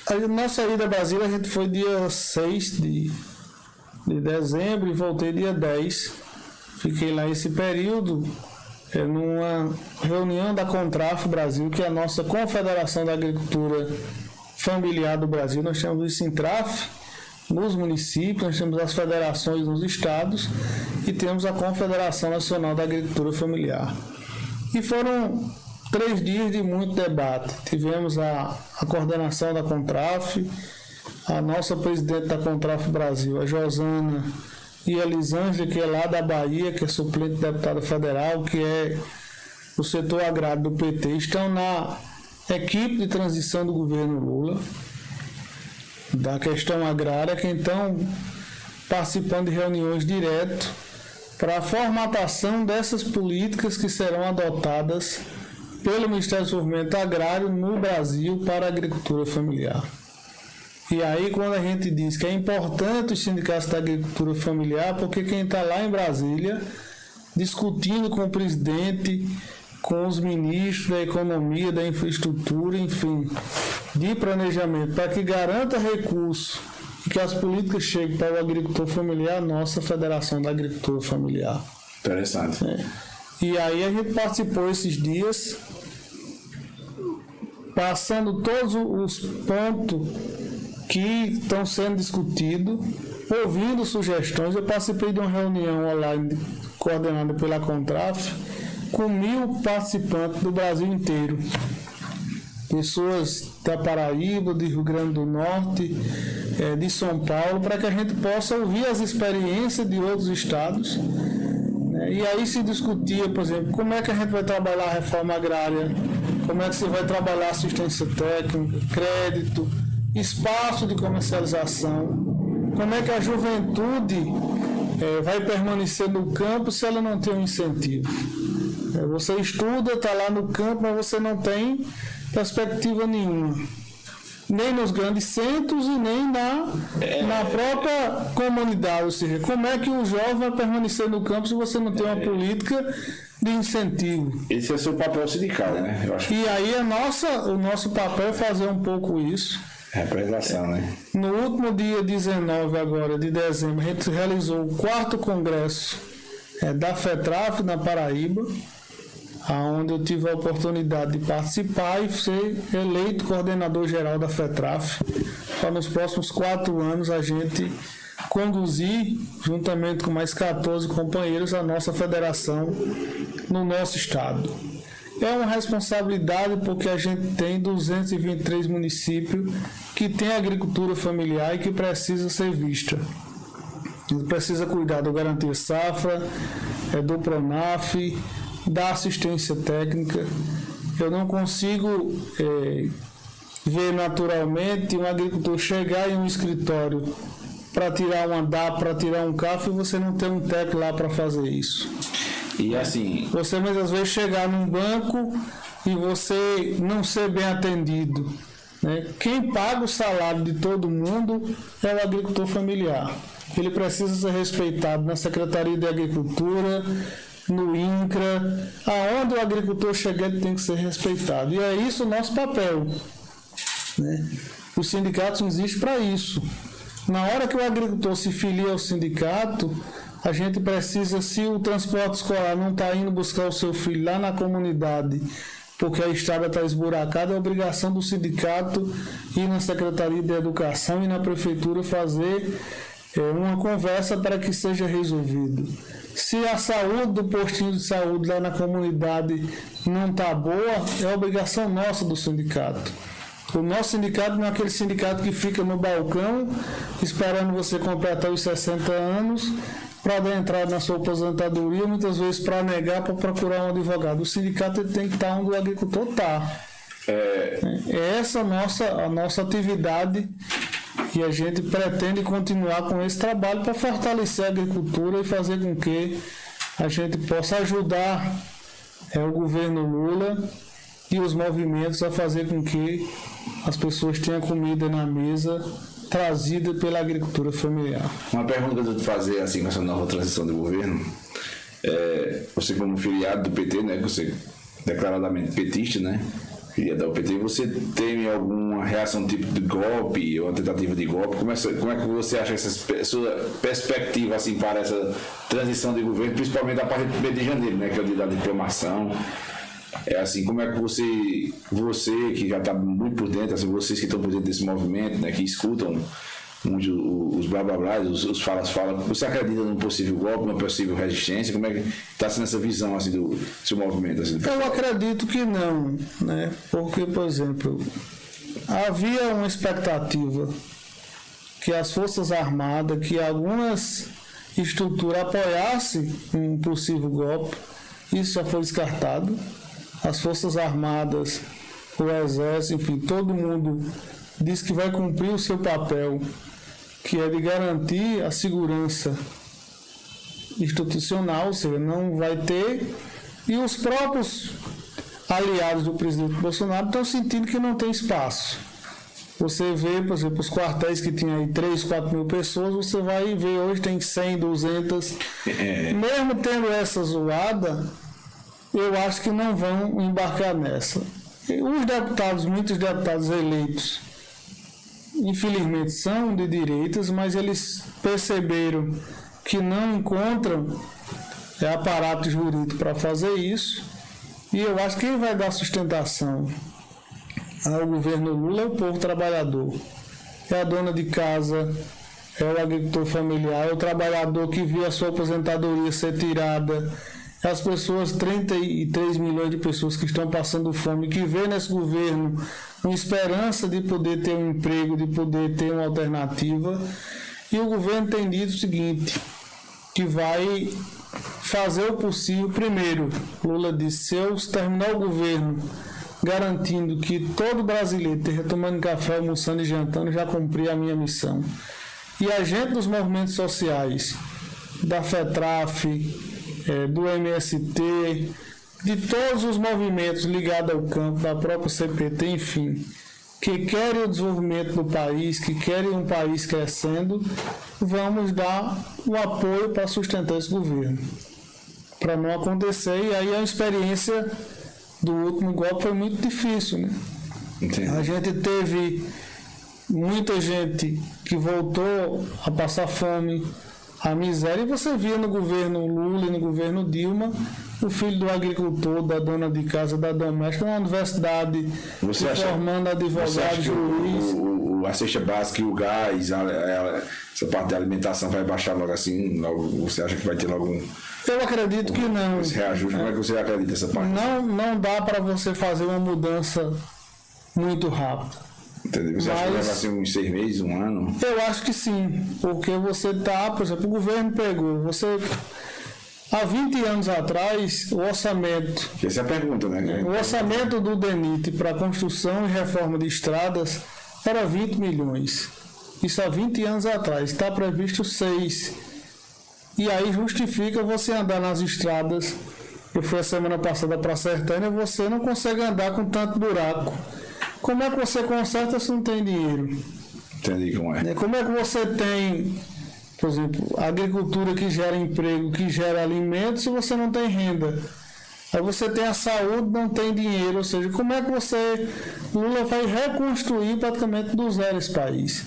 A nossa ida a Brasília, a gente foi dia 6 de dezembro e voltei dia 10. Fiquei lá esse período numa reunião da Contraf Brasil, que é a nossa Confederação da Agricultura Familiar do Brasil. Nós temos o Sintraf nos municípios, nós temos as federações nos estados e temos a Confederação Nacional da Agricultura Familiar. E foram 3 dias de muito debate. Tivemos a coordenação da Contraf, a nossa presidente da Contraf Brasil, a Josana, e a Elisângela, que é lá da Bahia, que é suplente deputada federal, que é o setor agrário do PT, estão na equipe de transição do governo Lula, da questão agrária, que estão participando de reuniões direto para a formatação dessas políticas que serão adotadas pelo Ministério do Desenvolvimento Agrário no Brasil para a agricultura familiar. E aí, quando a gente diz que é importante os sindicatos da agricultura familiar, porque quem está lá em Brasília, discutindo com o presidente, com os ministros da economia, da infraestrutura, enfim, de planejamento, para que garanta recursos e que as políticas cheguem para o agricultor familiar, a nossa Federação da Agricultura Familiar. Interessante. E aí a gente participou esses dias, passando todos os pontos que estão sendo discutidos, ouvindo sugestões. Eu participei de uma reunião online coordenada pela Contraf, com 1.000 participantes do Brasil inteiro. Pessoas da Paraíba, do Rio Grande do Norte, de São Paulo, para que a gente possa ouvir as experiências de outros estados. E aí se discutia, por exemplo, como é que a gente vai trabalhar a reforma agrária, como é que se vai trabalhar assistência técnica, crédito, espaço de comercialização, como é que a juventude vai permanecer no campo se ela não tem um incentivo. Você estuda, está lá no campo, mas você não tem perspectiva nenhuma. Nem nos grandes centros e nem na própria comunidade. Ou seja, como é que o jovem vai permanecer no campo se você não tem uma política de incentivo? Esse é o seu papel sindical, né? Eu acho. E aí o nosso papel é fazer um pouco isso. Representação, né? No último dia 19 agora, de dezembro, a gente realizou o 4º congresso da FETRAF na Paraíba, onde eu tive a oportunidade de participar e ser eleito coordenador geral da FETRAF, para nos próximos 4 anos a gente conduzir, juntamente com mais 14 companheiros, a nossa federação no nosso estado. É uma responsabilidade porque a gente tem 223 municípios que têm agricultura familiar e que precisa ser vista. A gente precisa cuidar do Garantia Safra, do Pronaf, da assistência técnica. Eu não consigo ver naturalmente um agricultor chegar em um escritório para tirar uma DAP, para tirar um CAF, e você não ter um técnico lá para fazer isso. E assim... Você muitas vezes chegar num banco e você não ser bem atendido. Né? Quem paga o salário de todo mundo é o agricultor familiar. Ele precisa ser respeitado na Secretaria de Agricultura, no INCRA, aonde o agricultor chegar ele tem que ser respeitado. E é isso o nosso papel. Né? Os sindicatos existem para isso. Na hora que o agricultor se filia ao sindicato, a gente precisa, se o transporte escolar não está indo buscar o seu filho lá na comunidade, porque a estrada está esburacada, é obrigação do sindicato ir na Secretaria de Educação e na Prefeitura fazer uma conversa para que seja resolvido. Se a saúde do postinho de saúde lá na comunidade não está boa, é obrigação nossa do sindicato. O nosso sindicato não é aquele sindicato que fica no balcão esperando você completar os 60 anos para dar entrada na sua aposentadoria, muitas vezes para negar, para procurar um advogado. O sindicato ele tem que estar onde o agricultor está. É essa a nossa atividade e a gente pretende continuar com esse trabalho para fortalecer a agricultura e fazer com que a gente possa ajudar o governo Lula e os movimentos a fazer com que as pessoas tenham comida na mesa trazida pela agricultura familiar. Uma pergunta que eu vou te fazer assim, com essa nova transição do governo, você como filiado do PT, né, você declaradamente petista, né, filiado ao PT, você teme alguma reação tipo de golpe ou uma tentativa de golpe? Como é que você acha sua perspectiva assim, para essa transição de governo, principalmente a partir do 1º de janeiro, né, que é o dia da diplomação? Como é que você que já está muito por dentro, assim, vocês que estão por dentro desse movimento, né, que escutam os blá blá blá, os falas, você acredita num possível golpe, numa possível resistência? Como é que está sendo essa visão assim, do seu movimento? Assim, eu acredito que não, né? Porque, por exemplo, havia uma expectativa que as Forças Armadas, que algumas estruturas apoiassem um possível golpe. Isso já foi descartado. As Forças Armadas, o Exército, enfim, todo mundo diz que vai cumprir o seu papel, que é de garantir a segurança institucional, ou seja, não vai ter. E os próprios aliados do presidente Bolsonaro estão sentindo que não tem espaço. Você vê, por exemplo, os quartéis que tinham aí 3, 4 mil pessoas, você vai ver hoje tem 100, 200. Mesmo tendo essa zoada, eu acho que não vão embarcar nessa. Os deputados, muitos deputados eleitos, infelizmente são de direitas, mas eles perceberam que não encontram aparato jurídico para fazer isso, e eu acho que quem vai dar sustentação ao governo Lula é o povo trabalhador, é a dona de casa, é o agricultor familiar, é o trabalhador que viu a sua aposentadoria ser tirada, as pessoas, 33 milhões de pessoas que estão passando fome, que vê nesse governo uma esperança de poder ter um emprego, de poder ter uma alternativa. E o governo tem dito o seguinte, que vai fazer o possível. Primeiro, Lula disse, se eu terminar o governo garantindo que todo brasileiro esteja tomando café, almoçando e jantando, já cumpri a minha missão. E a gente dos movimentos sociais, da FETRAF, do MST, de todos os movimentos ligados ao campo, da própria CPT, enfim, que querem o desenvolvimento do país, que querem um país crescendo, vamos dar o apoio para sustentar esse governo. Para não acontecer, e aí a experiência do último golpe foi muito difícil, né? Entendi. A gente teve muita gente que voltou a passar fome, a miséria, e você via no governo Lula e no governo Dilma o filho do agricultor, da dona de casa, da doméstica, na universidade, formando advogado, juiz. A cesta básica e o gás, essa parte da alimentação vai baixar logo assim? Logo, você acha que vai ter logo um... Eu acredito que não. Esse reajuste, como é que você acredita nessa parte? Não dá para você fazer uma mudança muito rápida. Entendeu? Você acha que leva assim uns 6 meses, um ano? Eu acho que sim, porque você está, por exemplo, o governo pegou, há 20 anos atrás, o orçamento... Essa é a pergunta, né? O orçamento do DENIT para construção e reforma de estradas era 20 milhões. Isso há 20 anos atrás, está previsto 6. E aí justifica você andar nas estradas. Eu fui a semana passada para a Sertânia, você não consegue andar com tanto buraco. Como é que você conserta se não tem dinheiro? Entendi como é. Como é que você tem, por exemplo, a agricultura que gera emprego, que gera alimentos, se você não tem renda? Aí você tem a saúde, não tem dinheiro, ou seja, como é que Lula vai reconstruir praticamente do zero esse país?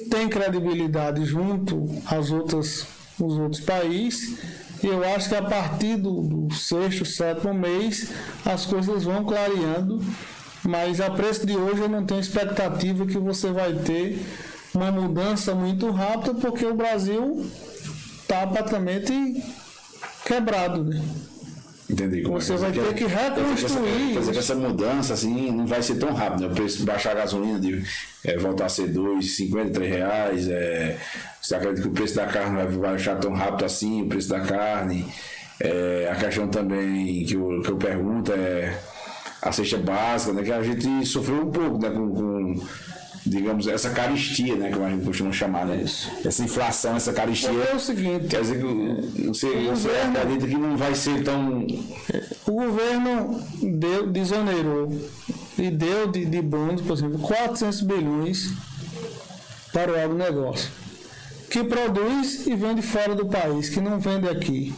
Tem credibilidade junto aos outros países, e eu acho que a partir do 6º, 7º mês, as coisas vão clareando. Mas a preço de hoje eu não tenho expectativa que você vai ter uma mudança muito rápida, porque o Brasil está praticamente quebrado, né? Entendi. Você vai ter que reconstruir. Quer dizer que essa mudança assim não vai ser tão rápida, né? O preço baixar a gasolina, voltar a ser R$2,50, R$3. Você acredita que o preço da carne vai baixar tão rápido assim, o preço da carne? A questão também que eu pergunto é a cesta básica, né, que a gente sofreu um pouco, né, com digamos, essa caristia, né, como a gente costuma chamar, né? Isso. Essa inflação, essa caristia. É o seguinte, quer dizer que você acredita que não vai ser tão... O governo desonerou e deu de bônus, por exemplo, 400 bilhões para o agronegócio, que produz e vende fora do país, que não vende aqui.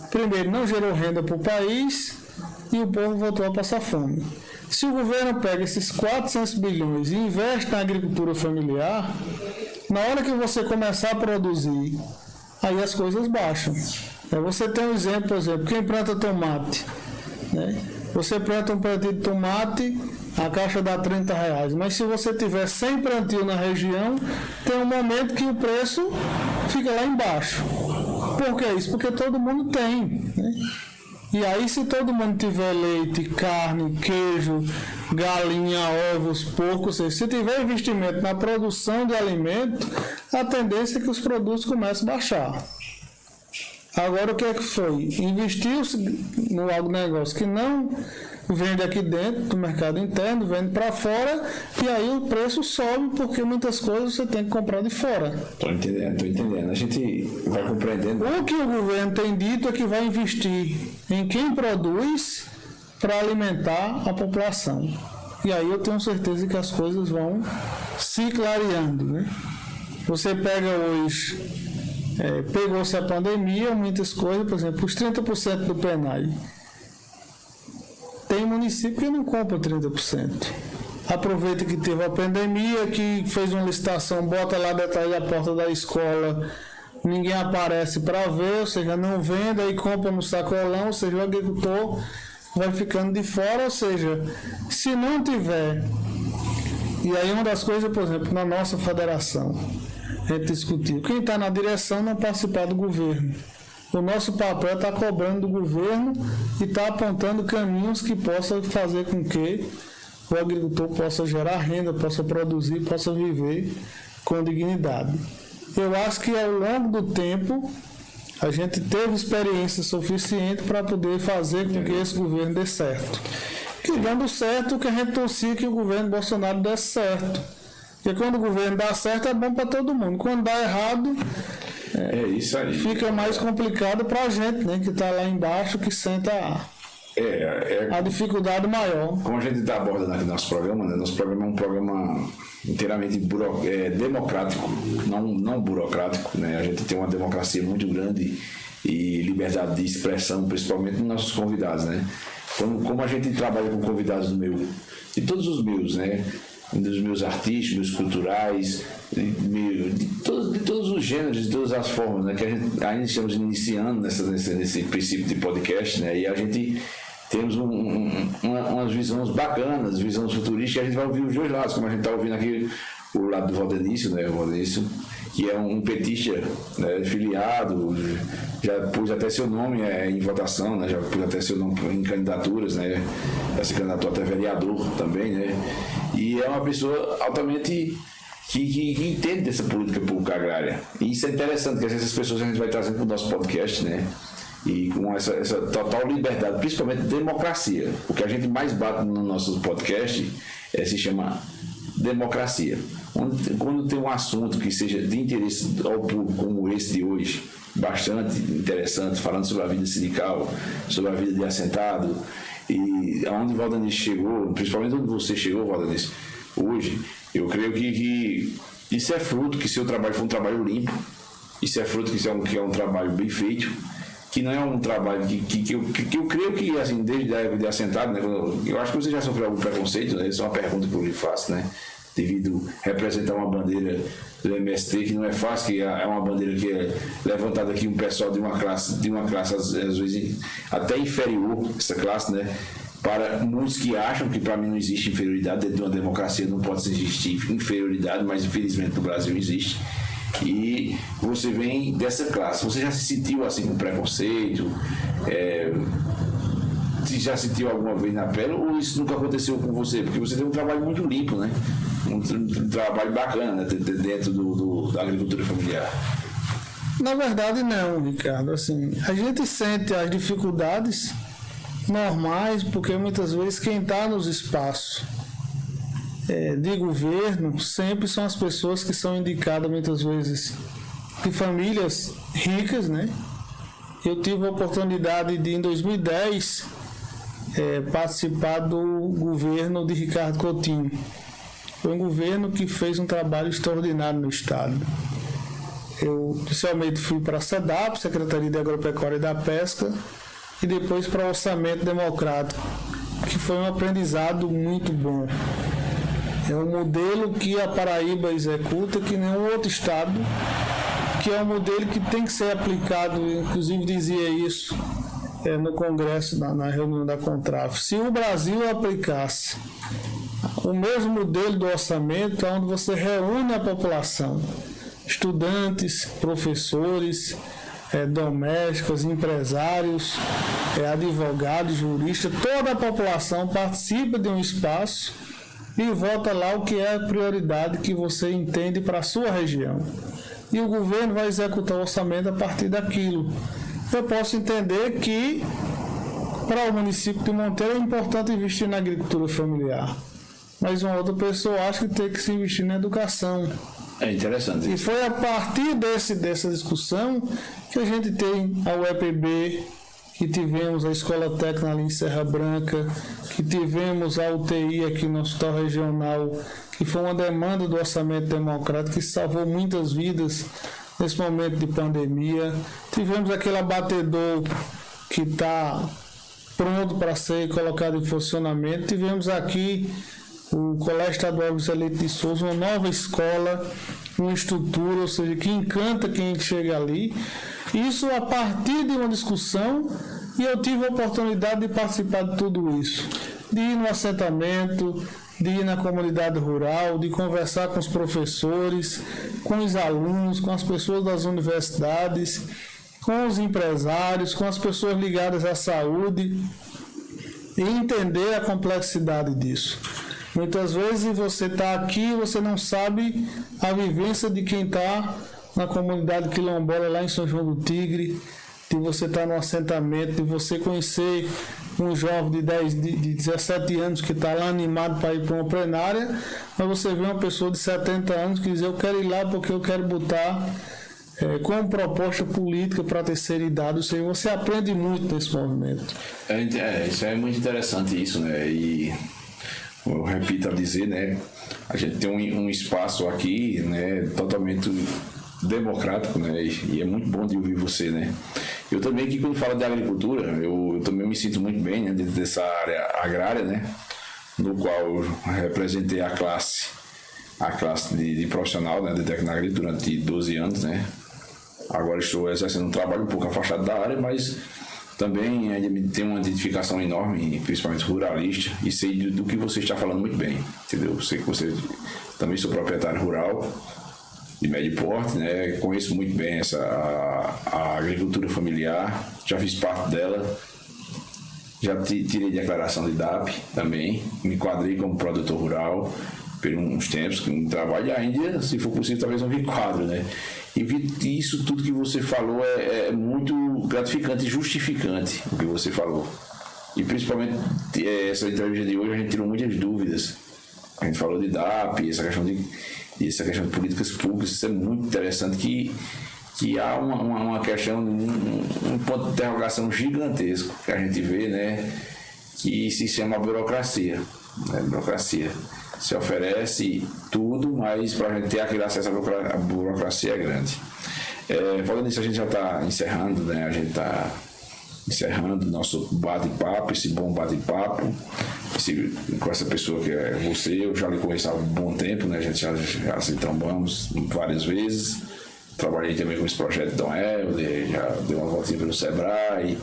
Primeiro, não gerou renda para o país, e o povo voltou a passar fome. Se o governo pega esses 400 bilhões e investe na agricultura familiar, na hora que você começar a produzir, aí as coisas baixam. Você tem um exemplo, por exemplo, quem planta tomate, né? Você planta um plantio de tomate, a caixa dá R$30, mas se você tiver 100 plantios na região, tem um momento que o preço fica lá embaixo. Por que isso? Porque todo mundo tem, né? E aí, se todo mundo tiver leite, carne, queijo, galinha, ovos, porcos, se tiver investimento na produção de alimento, a tendência é que os produtos comecem a baixar. Agora, o que é que foi? Investiu-se no agronegócio que não vende aqui dentro do mercado interno, vende para fora, e aí o preço sobe, porque muitas coisas você tem que comprar de fora. Estou entendendo. A gente vai compreendendo. O que o governo tem dito é que vai investir em quem produz para alimentar a população. E aí eu tenho certeza que as coisas vão se clareando, né? Você pega hoje, pegou-se a pandemia, muitas coisas, por exemplo, os 30% do PENAI. Tem município que não compra 30%. aproveita que teve a pandemia, que fez uma licitação, bota lá detrás da porta da escola, ninguém aparece para ver, ou seja, não vende, aí compra no sacolão, ou seja, o agricultor vai ficando de fora, ou seja, se não tiver. E aí uma das coisas, por exemplo, na nossa federação, a gente discutiu, quem está na direção não participar do governo. O nosso papel é estar cobrando do governo e estar apontando caminhos que possam fazer com que o agricultor possa gerar renda, possa produzir, possa viver com dignidade. Eu acho que ao longo do tempo a gente teve experiência suficiente para poder fazer com que esse governo dê certo. E dando certo, o que a gente torcia que o governo Bolsonaro desse certo. Porque quando o governo dá certo é bom para todo mundo. Quando dá errado, isso aí. Fica mais complicado para a gente, né, que está lá embaixo, que sente a dificuldade maior. Como a gente está abordando aqui no nosso programa, né? Nosso programa é um programa inteiramente democrático, não burocrático, né? A gente tem uma democracia muito grande e liberdade de expressão, principalmente nos nossos convidados, né? Como a gente trabalha com convidados de todos os meus, né? Dos meus artísticos, meus culturais, de todos os gêneros, de todas as formas, né? Que a gente ainda estamos iniciando nesse princípio de podcast, né? E a gente temos umas visões bacanas, visões futurísticas, a gente vai ouvir os dois lados, como a gente está ouvindo aqui o lado do Valdenício, né? O Valdenício, que é um petista, né, filiado, já pôs até seu nome em votação, né, já pôs até seu nome em candidaturas, né, já se candidatou até vereador também, né, e é uma pessoa altamente que entende dessa política pública agrária. E isso é interessante, que essas pessoas a gente vai trazendo para o nosso podcast, né, e com essa total liberdade, principalmente democracia. O que a gente mais bate no nosso podcast se chama democracia. Quando tem um assunto que seja de interesse ao público, como esse de hoje, bastante interessante, falando sobre a vida sindical, sobre a vida de assentado, e aonde o Valdenício chegou, principalmente onde você chegou, Valdenício, hoje, eu creio que isso é fruto, que seu trabalho foi um trabalho limpo, isso é fruto que é um trabalho bem feito, que não é um trabalho que eu creio que, assim, desde a época de assentado, né, eu acho que você já sofreu algum preconceito, né? Isso é uma pergunta que eu lhe faço, né? Devido a representar uma bandeira do MST, que não é fácil, que é uma bandeira que é levantada aqui um pessoal de uma classe às vezes até inferior, essa classe, né? Para muitos que acham que para mim não existe inferioridade, dentro de uma democracia não pode existir inferioridade, mas infelizmente no Brasil existe. E você vem dessa classe, você já se sentiu assim com preconceito? Se já sentiu alguma vez na pele, ou isso nunca aconteceu com você? Porque você tem um trabalho muito limpo, né? Um trabalho bacana, né? Dentro da agricultura familiar. Na verdade não, Ricardo. Assim, a gente sente as dificuldades normais, porque muitas vezes quem está nos espaços de governo sempre são as pessoas que são indicadas muitas vezes de famílias ricas, né? Eu tive a oportunidade de, em 2010, participar do governo de Ricardo Coutinho. Foi um governo que fez um trabalho extraordinário no estado. Eu, inicialmente, fui para a SEDAP, Secretaria de Agropecuária e da Pesca, e depois para o Orçamento Democrático, que foi um aprendizado muito bom. É um modelo que a Paraíba executa, que nenhum outro estado, que é um modelo que tem que ser aplicado, inclusive dizia isso no Congresso, na reunião da Contraf. Se o Brasil aplicasse o mesmo modelo do orçamento, onde você reúne a população, estudantes, professores, domésticos, empresários, advogados, juristas, toda a população participa de um espaço e vota lá o que é a prioridade que você entende para a sua região. E o governo vai executar o orçamento a partir daquilo. Eu posso entender que para o município de Monteiro é importante investir na agricultura familiar, mas uma outra pessoa acha que tem que se investir na educação. É interessante. E foi a partir dessa discussão que a gente tem a UEPB, que tivemos a Escola Técnica ali em Serra Branca, que tivemos a UTI aqui no Hospital Regional, que foi uma demanda do Orçamento Democrático que salvou muitas vidas nesse momento de pandemia. Tivemos aquele abatedor que está pronto para ser colocado em funcionamento. Tivemos aqui o Colégio Estadual José Leite de Souza, uma nova escola, uma estrutura, ou seja, que encanta quem chega ali. Isso a partir de uma discussão, e eu tive a oportunidade de participar de tudo isso, de ir no assentamento, de ir na comunidade rural, de conversar com os professores, com os alunos, com as pessoas das universidades, com os empresários, com as pessoas ligadas à saúde, e entender a complexidade disso. Muitas vezes você está aqui e você não sabe a vivência de quem está na comunidade quilombola lá em São João do Tigre, de você estar no assentamento, de você conhecer um jovem de 17 anos que está lá animado para ir para uma plenária, mas você vê uma pessoa de 70 anos que diz: eu quero ir lá porque eu quero botar como proposta política para a terceira idade. Ou seja, você aprende muito nesse movimento. Isso é muito interessante isso, né? E eu repito a dizer, né? A gente tem um espaço aqui, né? Totalmente democrático, né? E é muito bom de ouvir você, né? Eu também, que quando falo de agricultura, eu também me sinto muito bem, né? Dentro dessa área agrária, né? No qual eu representei a classe de profissional, né? De Tecnagri durante 12 anos, né? Agora estou exercendo um trabalho um pouco afastado da área, mas também tenho uma identificação enorme, principalmente ruralista, e sei do que você está falando muito bem, entendeu? Sei que você também sou proprietário rural de médio porte, né? Conheço muito bem a agricultura familiar, já fiz parte dela, já tirei declaração de DAP também, me enquadrei como produtor rural por uns tempos, que um trabalho ainda, se for possível, talvez um requadro, né? E isso tudo que você falou é muito gratificante e justificante, o que você falou. E principalmente essa entrevista de hoje a gente tirou muitas dúvidas. A gente falou de DAP, essa questão de políticas públicas, isso é muito interessante, que há uma questão, um ponto de interrogação gigantesco que a gente vê, né? Que se chama burocracia. Né? Burocracia. Se oferece tudo, mas para a gente ter aquele acesso à burocracia é grande. Falando nisso, a gente já está encerrando, né? A gente está encerrando nosso bate-papo, esse bom bate-papo, com essa pessoa que é você. Eu já lhe conheço há um bom tempo, né? A gente já se trombamos várias vezes. Trabalhei também com esse projeto de Dom Helder, já dei uma voltinha pelo Sebrae.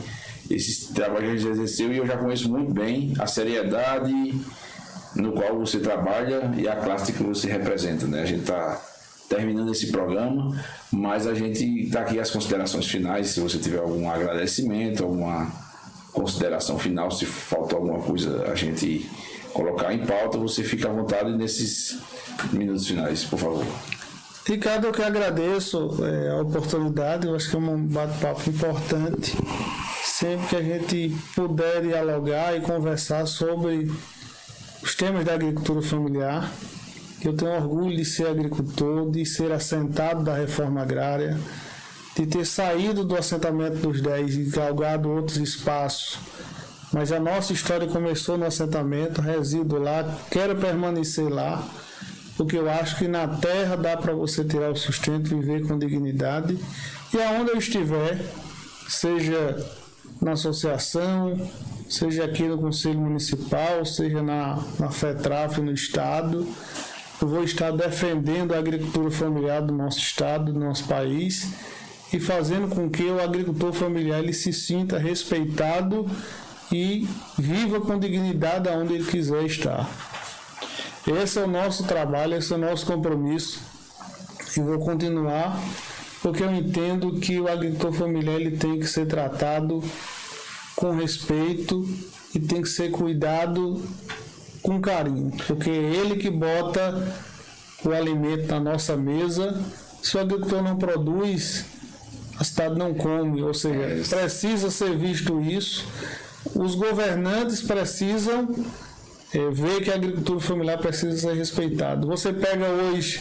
Esse trabalho a gente exerceu e eu já conheço muito bem a seriedade no qual você trabalha e a classe que você representa, né? A gente está terminando esse programa, mas a gente está aqui as considerações finais, se você tiver algum agradecimento, alguma consideração final, se faltou alguma coisa a gente colocar em pauta, você fica à vontade nesses minutos finais, por favor. Ricardo, eu que agradeço a oportunidade, eu acho que é um bate-papo importante. Sempre que a gente puder dialogar e conversar sobre os temas da agricultura familiar, eu tenho orgulho de ser agricultor, de ser assentado da reforma agrária, de ter saído do assentamento dos 10 e galgado outros espaços. Mas a nossa história começou no assentamento, resido lá, quero permanecer lá, porque eu acho que na terra dá para você tirar o sustento, viver com dignidade. E aonde eu estiver, seja na associação, seja aqui no Conselho Municipal, seja na FETRAF no Estado, eu vou estar defendendo a agricultura familiar do nosso Estado, do nosso país, e fazendo com que o agricultor familiar ele se sinta respeitado e viva com dignidade aonde ele quiser estar. Esse é o nosso trabalho, esse é o nosso compromisso, e vou continuar, porque eu entendo que o agricultor familiar ele tem que ser tratado com respeito e tem que ser cuidado com carinho, porque é ele que bota o alimento na nossa mesa. Se o agricultor não produz, a cidade não come, ou seja, precisa ser visto isso. Os governantes precisam ver que a agricultura familiar precisa ser respeitada. Você pega hoje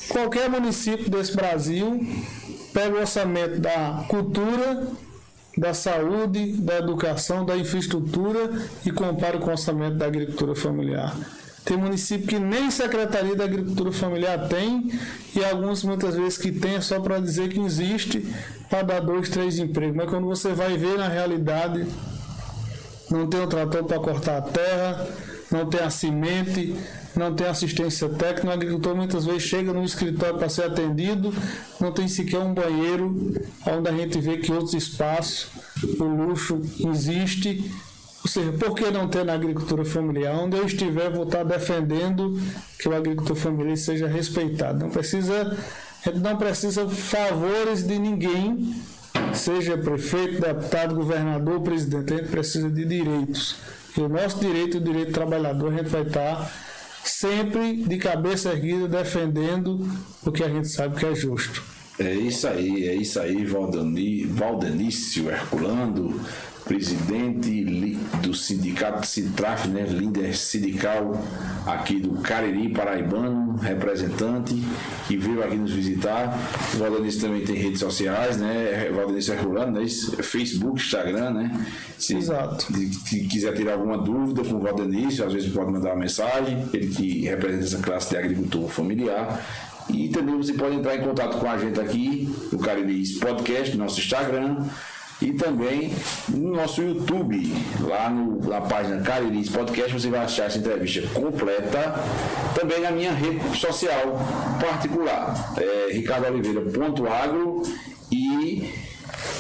qualquer município desse Brasil, pega o orçamento da cultura, da saúde, da educação, da infraestrutura e compara com o orçamento da agricultura familiar. Tem município que nem Secretaria da Agricultura Familiar tem, e alguns muitas vezes que tem é só para dizer que existe, para dar 2, 3 empregos. Mas quando você vai ver na realidade, não tem um trator para cortar a terra, não tem a semente, não tem assistência técnica. O agricultor muitas vezes chega no escritório para ser atendido, não tem sequer um banheiro, onde a gente vê que outros espaços, o luxo existe. Ou seja, por que não ter na agricultura familiar? Onde eu estiver, vou estar defendendo que o agricultor familiar seja respeitado. A gente não precisa favores de ninguém, seja prefeito, deputado, governador, presidente. A gente precisa de direitos. E o nosso direito, o direito do trabalhador, a gente vai estar sempre de cabeça erguida defendendo o que a gente sabe que é justo. É isso aí, Valdenício Herculano, presidente do sindicato Sintraf, né, líder sindical aqui do Cariri paraibano, representante, que veio aqui nos visitar. O Valdenício também tem redes sociais, né, Valdenício Herculano, né, Facebook, Instagram, né. Exato. Se quiser tirar alguma dúvida com o Valdenício, às vezes pode mandar uma mensagem, ele que representa essa classe de agricultor familiar. E também você pode entrar em contato com a gente aqui no Cariri Podcast, no nosso Instagram, e também no nosso YouTube, lá na página Cariri Podcast, você vai achar essa entrevista completa. Também na minha rede social particular, ricardooliveira.agro, e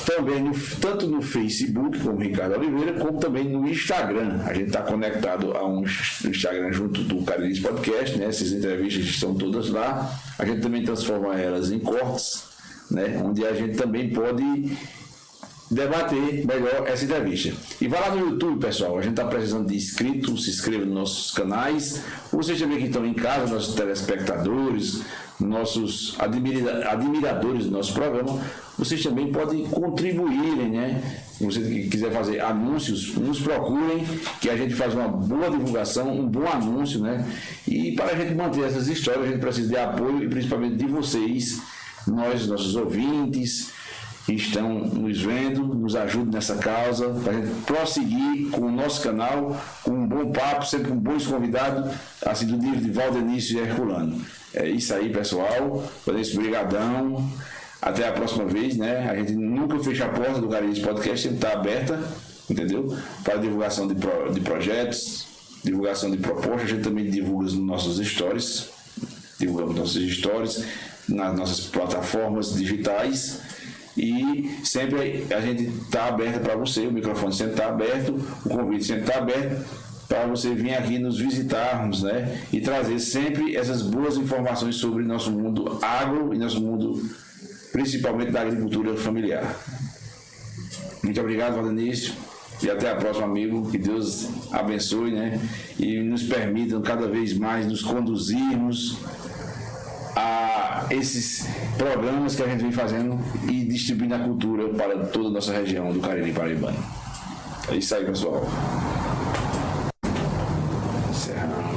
também tanto no Facebook, como Ricardo Oliveira, como também no Instagram. A gente está conectado a um Instagram junto do Cariri Podcast, né? Essas entrevistas estão todas lá. A gente também transforma elas em cortes, né? Onde a gente também pode debater melhor essa entrevista. E vai lá no YouTube, pessoal. A gente está precisando de inscritos. Se inscreva nos nossos canais. Vocês também que estão em casa, nossos telespectadores, nossos admiradores do nosso programa, vocês também podem contribuírem, né? Se você quiser fazer anúncios, nos procurem, que a gente faz uma boa divulgação, um bom anúncio, né? E para a gente manter essas histórias, a gente precisa de apoio, e principalmente de vocês, nossos ouvintes, que estão nos vendo, nos ajudem nessa causa, para a gente prosseguir com o nosso canal, com um bom papo, sempre com bons convidados, assim do nível de Valdenício e Herculano. É isso aí, pessoal. Valdenício, brigadão. Até a próxima vez, né? A gente nunca fecha a porta do Cariri Podcast, sempre está aberta, entendeu? Para divulgação de projetos, divulgação de propostas. A gente também divulga nos nossos stories, divulgamos nossos stories nas nossas plataformas digitais. E sempre a gente está aberto para você, o microfone sempre está aberto, o convite sempre está aberto para você vir aqui nos visitarmos, né? E trazer sempre essas boas informações sobre nosso mundo agro e nosso mundo, principalmente da agricultura familiar. Muito obrigado, Valdenício, e até a próxima, amigo. Que Deus abençoe, né? E nos permitam cada vez mais nos conduzirmos a esses programas que a gente vem fazendo e distribuindo a cultura para toda a nossa região do Cariri paraibano. É isso aí, pessoal. Encerramos.